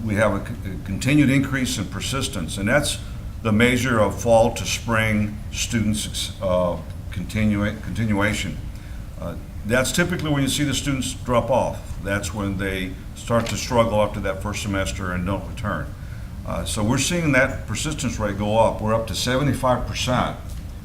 S22: we have a continued increase in persistence, and that's the measure of fall to spring students' continuation. That's typically when you see the students drop off. That's when they start to struggle after that first semester and don't return. So we're seeing that persistence rate go up. We're up to 75%,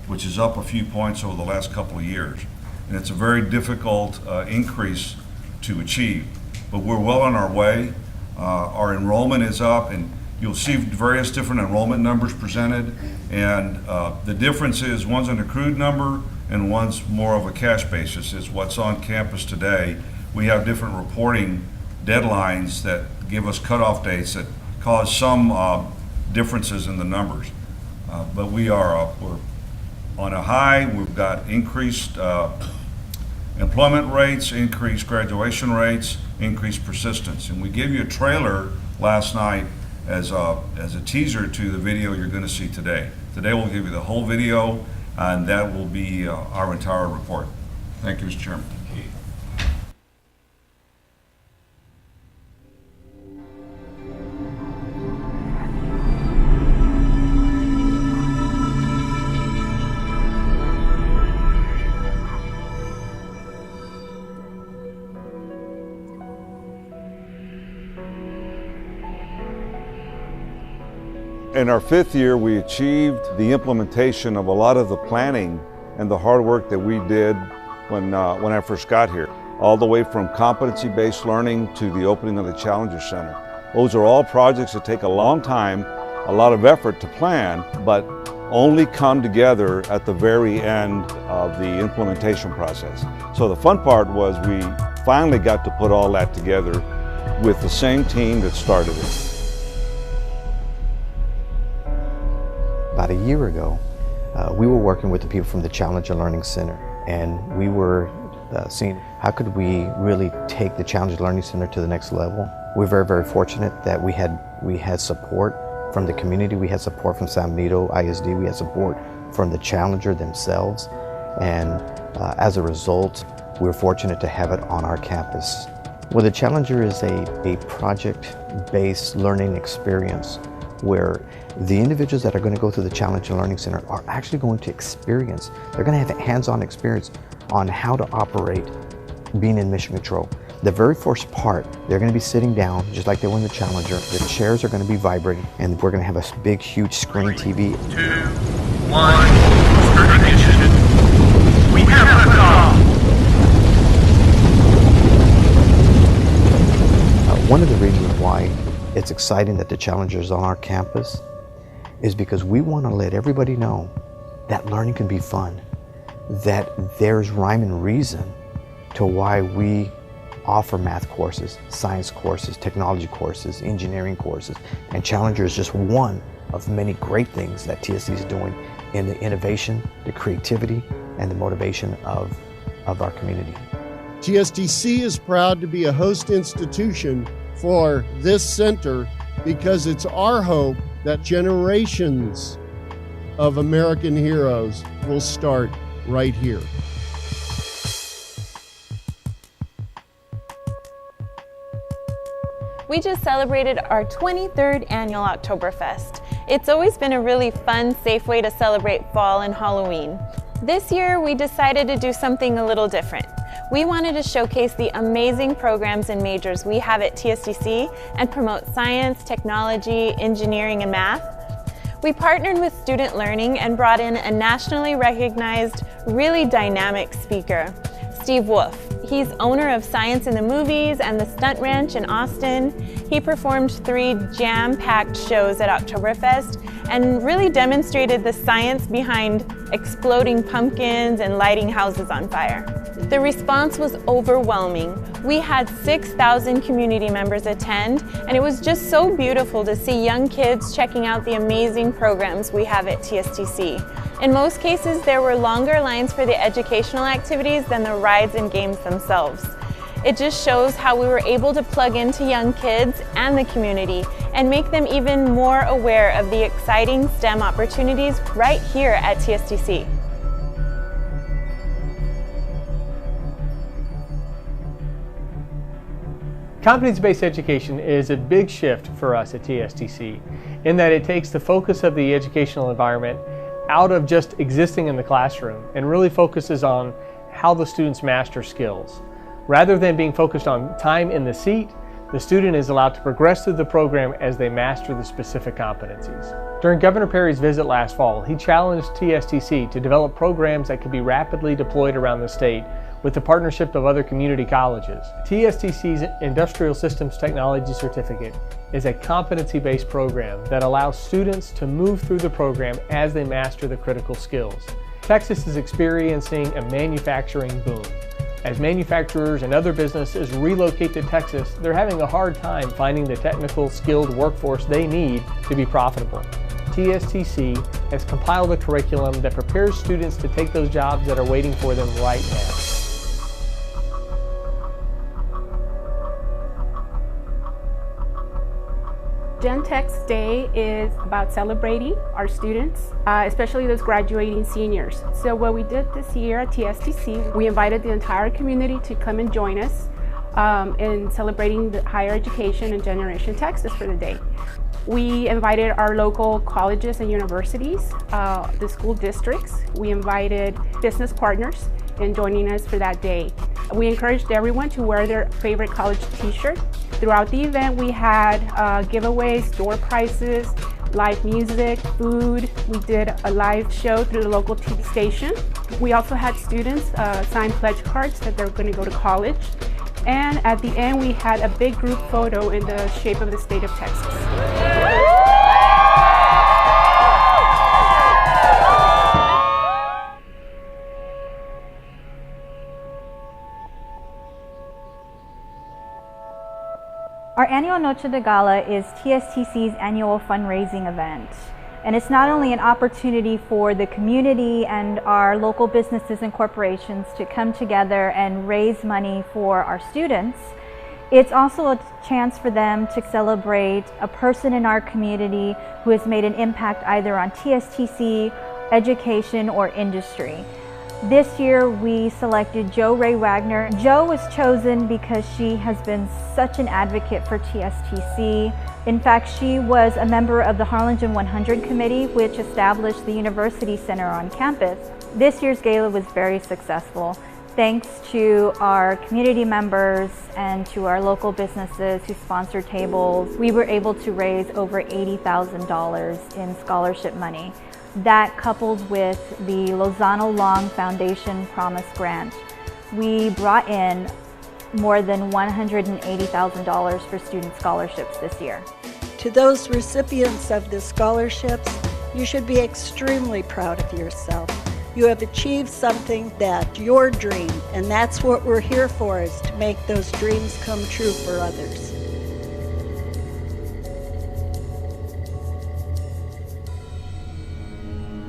S22: which is up a few points over the last couple of years. And it's a very difficult increase to achieve, but we're well on our way. Our enrollment is up, and you'll see various different enrollment numbers presented. And the difference is one's an accrued number and one's more of a cash basis, is what's on campus today. We have different reporting deadlines that give us cutoff dates that cause some differences in the numbers. But we're on a high. We've got increased employment rates, increased graduation rates, increased persistence. And we gave you a trailer last night as a teaser to the video you're going to see today. Today we'll give you the whole video, and that will be our entire report. Thank you, Mr. Chairman.
S6: In our 5th year, we achieved the implementation of a lot of the planning and the hard work that we did when I first got here, all the way from competency-based learning to the opening of the Challenger Center. Those are all projects that take a long time, a lot of effort to plan, but only come together at the very end of the implementation process. So the fun part was we finally got to put all that together with the same team that started it.
S9: About a year ago, we were working with the people from the Challenger Learning Center, and we were seeing how could we really take the Challenger Learning Center to the next level. We're very, very fortunate that we had support from the community. We had support from San Benito ISD. We had support from the Challenger themselves, and as a result, we're fortunate to have it on our campus. Well, the Challenger is a project-based learning experience where the individuals that are going to go through the Challenger Learning Center are actually going to experience, they're going to have a hands-on experience on how to operate being in mission control. The very first part, they're going to be sitting down just like they were in the Challenger. The chairs are going to be vibrating, and we're going to have a big, huge screen TV.
S23: 2, 1, ignition. We have liftoff.
S9: One of the reasons why it's exciting that the Challenger is on our campus is because we want to let everybody know that learning can be fun, that there's rhyme and reason to why we offer math courses, science courses, technology courses, engineering courses, and Challenger is just one of many great things that TSC is doing in the innovation, the creativity, and the motivation of our community.
S7: TSTC is proud to be a host institution for this center because it's our hope that generations of American heroes will start right here.
S24: We just celebrated our 23rd annual Oktoberfest. It's always been a really fun, safe way to celebrate fall and Halloween. This year, we decided to do something a little different. We wanted to showcase the amazing programs and majors we have at TSTC and promote science, technology, engineering, and math. We partnered with Student Learning and brought in a nationally recognized, really dynamic speaker, Steve Wolf. He's owner of Science in the Movies and the Stunt Ranch in Austin. He performed 3 jam-packed shows at Oktoberfest and really demonstrated the science behind exploding pumpkins and lighting houses on fire. The response was overwhelming. We had 6,000 community members attend, and it was just so beautiful to see young kids checking out the amazing programs we have at TSTC. In most cases, there were longer lines for the educational activities than the rides and games themselves. It just shows how we were able to plug into young kids and the community and make them even more aware of the exciting STEM opportunities right here at TSTC.
S3: Competency-based education is a big shift for us at TSTC in that it takes the focus of the educational environment out of just existing in the classroom and really focuses on how the students master skills. Rather than being focused on time in the seat, the student is allowed to progress through the program as they master the specific competencies. During Governor Perry's visit last fall, he challenged TSTC to develop programs that could be rapidly deployed around the state with the partnership of other community colleges. TSTC's Industrial Systems Technology Certificate is a competency-based program that allows students to move through the program as they master the critical skills. Texas is experiencing a manufacturing boom. As manufacturers and other businesses relocate to Texas, they're having a hard time finding the technical, skilled workforce they need to be profitable. TSTC has compiled a curriculum that prepares students to take those jobs that are waiting for them right now.
S8: Gen Tech's Day is about celebrating our students, especially those graduating seniors. So what we did this year at TSTC, we invited the entire community to come and join us in celebrating the higher education in Generation Texas for the day. We invited our local colleges and universities, the school districts. We invited business partners in joining us for that day. We encouraged everyone to wear their favorite college t-shirt. Throughout the event, we had giveaways, door prizes, live music, food. We did a live show through the local TV station. We also had students sign pledge cards that they're going to go to college. And at the end, we had a big group photo in the shape of the state of Texas.
S10: Our annual Noche de Gala is TSTC's annual fundraising event. And it's not only an opportunity for the community and our local businesses and corporations to come together and raise money for our students, it's also a chance for them to celebrate a person in our community who has made an impact either on TSTC, education, or industry. This year we selected Jo Ray Wagner. Jo was chosen because she has been such an advocate for TSTC. In fact, she was a member of the Harlingen 100 Committee, which established the University Center on campus. This year's gala was very successful, thanks to our community members and to our local businesses who sponsored tables. We were able to raise over $80,000 in scholarship money. That coupled with the Lozano Long Foundation Promise Grant, we brought in more than $180,000 for student scholarships this year.
S16: To those recipients of the scholarships, you should be extremely proud of yourself. You have achieved something that's your dream, and that's what we're here for, is to make those dreams come true for others.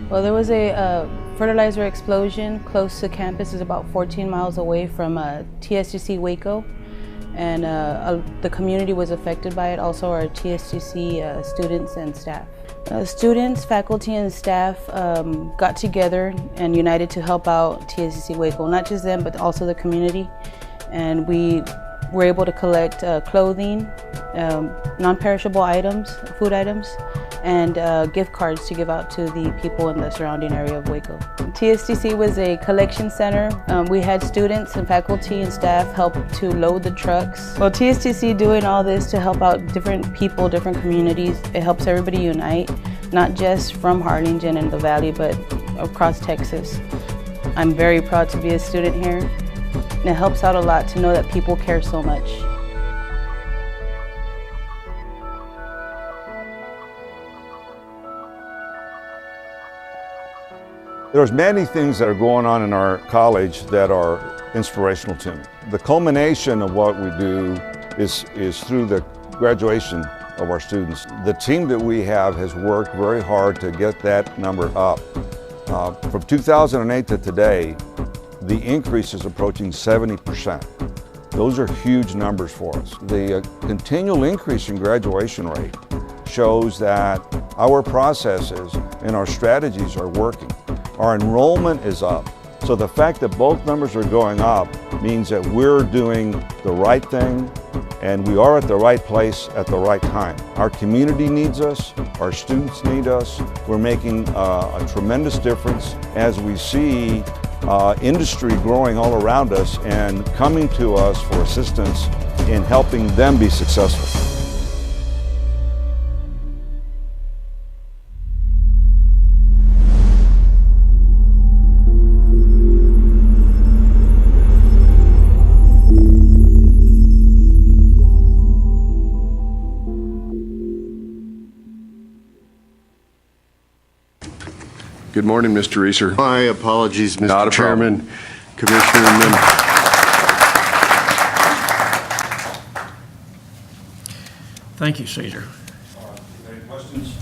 S25: Well, there was a fertilizer explosion close to campus. It's about 14 miles away from TSTC Waco, and the community was affected by it, also our TSTC students and staff. Students, faculty, and staff got together and united to help out TSTC Waco, not just them, but also the community. And we were able to collect clothing, non-perishable items, food items, and gift cards to give out to the people in the surrounding area of Waco. TSTC was a collection center. We had students and faculty and staff help to load the trucks. Well, TSTC doing all this to help out different people, different communities. It helps everybody unite, not just from Harlingen and the Valley, but across Texas. I'm very proud to be a student here. And it helps out a lot to know that people care so much.
S6: There's many things that are going on in our college that are inspirational to me. The culmination of what we do is through the graduation of our students. The team that we have has worked very hard to get that number up. From 2008 to today, the increase is approaching 70%. Those are huge numbers for us. The continual increase in graduation rate shows that our processes and our strategies are working. Our enrollment is up. So the fact that both numbers are going up means that we're doing the right thing and we are at the right place at the right time. Our community needs us, our students need us. We're making a tremendous difference as we see industry growing all around us and coming to us for assistance in helping them be successful.
S7: Good morning, Mr. Reeser. My apologies, Mr. Chairman, Commissioner and member.
S1: Thank you, Caesar.
S22: Any questions?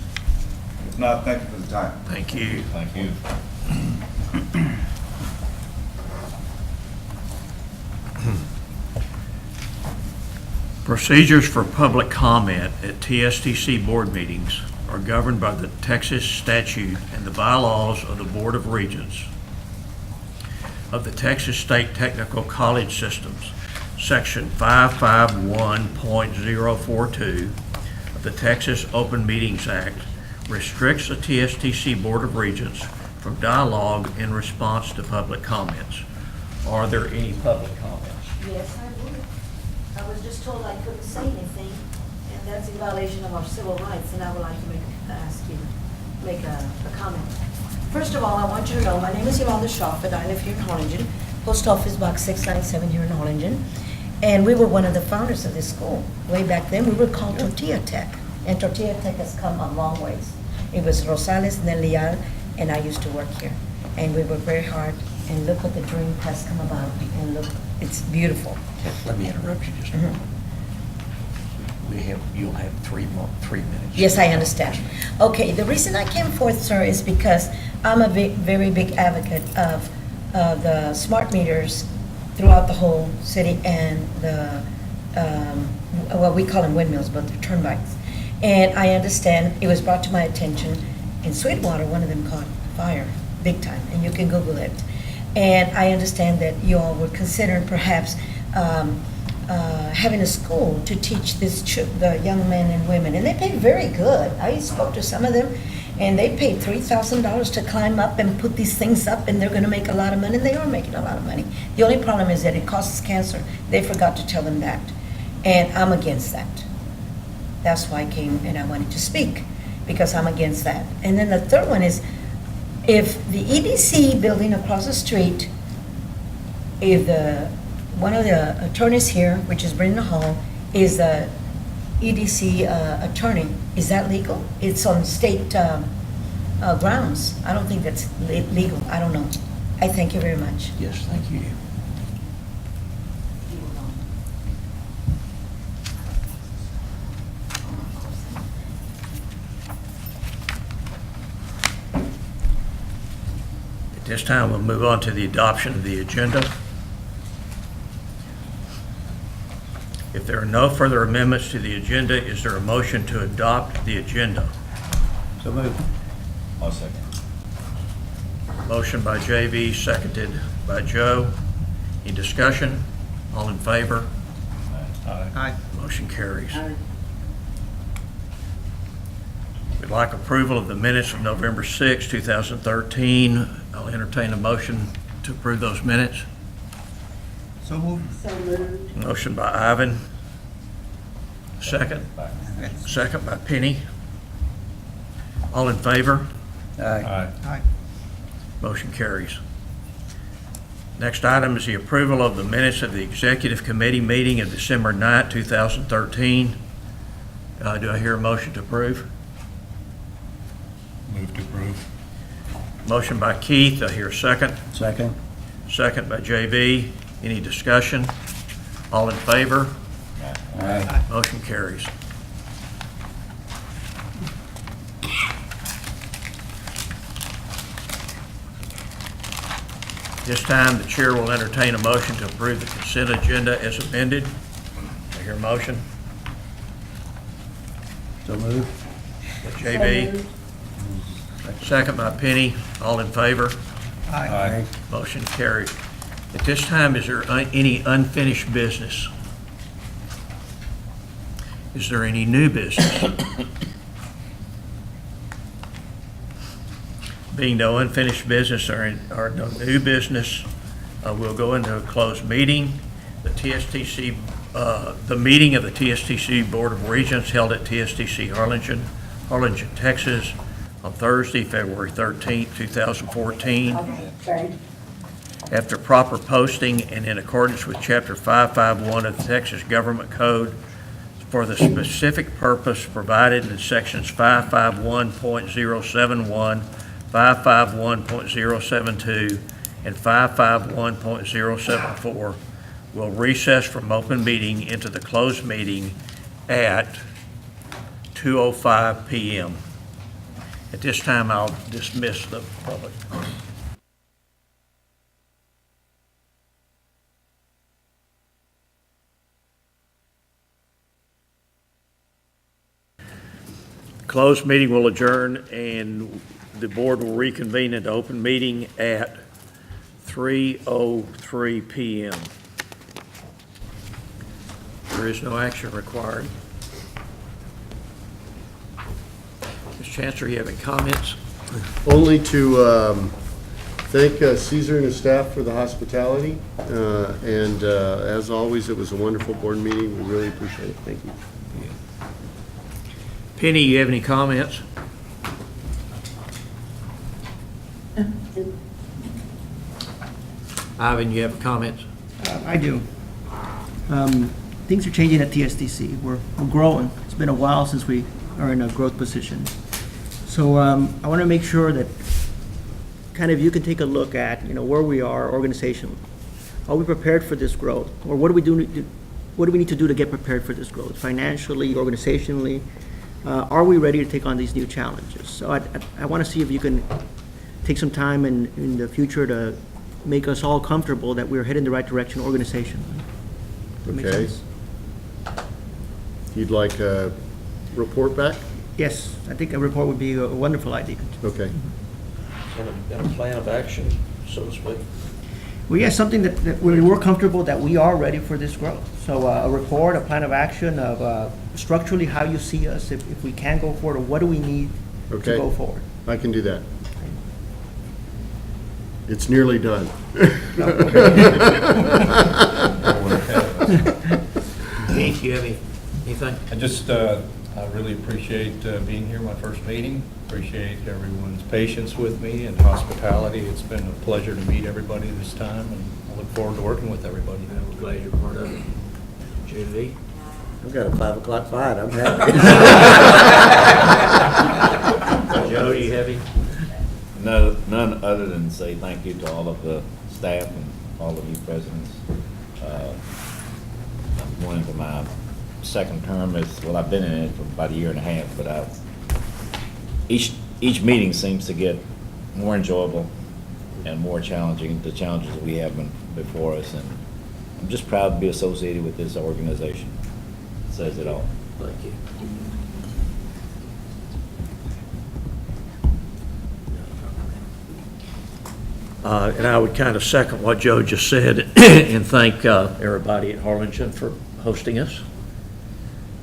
S22: If not, thank you for the time.
S1: Thank you.
S22: Thank you.
S1: Procedures for public comment at TSTC board meetings are governed by the Texas statute and the bylaws of the Board of Regents of the Texas State Technical College Systems. Section 551.042 of the Texas Open Meetings Act restricts the TSTC Board of Regents from dialogue in response to public comments. Are there any public comments?
S11: Yes, I would. I was just told I couldn't say anything, and that's in violation of our civil rights, and I would like to ask you to make a comment. First of all, I want you to know, my name is Yolanda Schaffert. I live here in Harlingen, Post Office Box 697 here in Harlingen, and we were one of the founders of this school. Way back then, we were called Tortilla Tech, and Tortilla Tech has come a long ways. It was Rosales, then Leal, and I used to work here, and we worked very hard, and look what the dream has come about, and look, it's beautiful.
S1: Let me interrupt you just a moment. You'll have 3 minutes.
S11: Yes, I understand. Okay, the reason I came forth, sir, is because I'm a very big advocate of the smart meters throughout the whole city and the, well, we call them windmills, but they're turnbacks. And I understand it was brought to my attention in Sweetwater, one of them caught fire, big time, and you can Google it. And I understand that you all would consider perhaps having a school to teach the young men and women, and they pay very good. I spoke to some of them, and they paid $3,000 to climb up and put these things up, and they're going to make a lot of money, and they are making a lot of money. The only problem is that it causes cancer. They forgot to tell them that, and I'm against that. That's why I came and I wanted to speak, because I'm against that. And then the third one is, if the EDC building across the street, if one of the attorneys here, which is Brenda Hall, is a EDC attorney, is that legal? It's on state grounds. I don't think that's legal. I don't know. I thank you very much.
S1: Yes, thank you. At this time, we'll move on to the adoption of the agenda. If there are no further amendments to the agenda, is there a motion to adopt the agenda?
S14: So moved.
S22: I'll second.
S1: Motion by JV, seconded by Joe. Any discussion? All in favor?
S14: Aye.
S1: Motion carries. We'd like approval of the minutes of November 6, 2013. I'll entertain a motion to approve those minutes.
S17: So moved.
S11: So moved.
S1: Motion by Ivan. Second. Second by Penny. All in favor?
S14: Aye.
S1: Motion carries. Next item is the approval of the minutes of the Executive Committee meeting of December 9, 2013. Do I hear a motion to approve?
S14: Move to approve.
S1: Motion by Keith. Do I hear a second?
S17: Second.
S1: Second by JV. Any discussion? All in favor?
S17: Aye.
S1: Motion carries. This time, the chair will entertain a motion to approve the consent agenda as amended. I hear a motion.
S17: So moved.
S1: By JB. Second by Penny. All in favor?
S17: Aye.
S1: Motion carried. At this time, is there any unfinished business? Is there any new business? Being no unfinished business or no new business, we'll go into a closed meeting. The TSTC, the meeting of the TSTC Board of Regents held at TSTC Harlingen, Texas, on Thursday, February 13th, 2014. After proper posting and in accordance with Chapter 551 of the Texas Government Code, for the specific purpose provided in sections 551.071, 551.072, and 551.074, will recess from open meeting into the closed meeting at 2:05 p.m. At this time, I'll dismiss the public. Closed meeting will adjourn and the board will reconvene into open meeting at 3:03 p.m. There is no action required. Ms. Chancellor, you have any comments?
S7: Only to thank Caesar and his staff for the hospitality. And as always, it was a wonderful board meeting. We really appreciate it. Thank you.
S1: Penny, you have any comments? Ivan, you have comments?
S4: I do. Things are changing at TSTC. We're growing. It's been a while since we are in a growth position. So I want to make sure that kind of you can take a look at, where we are organizationally. Are we prepared for this growth? Or what do we need to do to get prepared for this growth? Financially, organizationally? Are we ready to take on these new challenges? So I want to see if you can take some time in the future to make us all comfortable that we're heading the right direction organizationally.
S7: Okay. You'd like a report back?
S4: Yes, I think a report would be a wonderful idea.
S7: Okay.
S1: And a plan of action, so to speak.
S4: Well, yes, something that we're comfortable that we are ready for this growth. So a report, a plan of action of structurally how you see us, if we can go forward, or what do we need to go forward.
S7: I can do that. It's nearly done.
S1: Keith, you have anything?
S14: I really appreciate being here, my first meeting. Appreciate everyone's patience with me and hospitality. It's been a pleasure to meet everybody this time, and I look forward to working with everybody.
S1: I'm glad you're part of it. Judy?
S12: I've got a 5 o'clock fight. I'm happy.
S1: Joe, do you have any?
S13: No, none other than say thank you to all of the staff and all of you presidents. I'm going into my second term. I've been in it for about a year and a half, but each meeting seems to get more enjoyable and more challenging, the challenges that we have before us, and I'm just proud to be associated with this organization. It says it all.
S1: Thank you. And I would kind of second what Joe just said and thank everybody at Harlingen for hosting us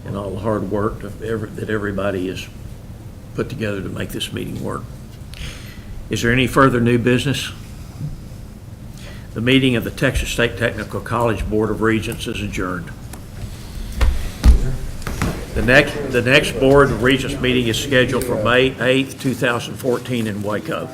S1: and all the hard work that everybody has put together to make this meeting work. Is there any further new business? The meeting of the Texas State Technical College Board of Regents is adjourned. The next Board of Regents meeting is scheduled for May 8th, 2014 in Waco.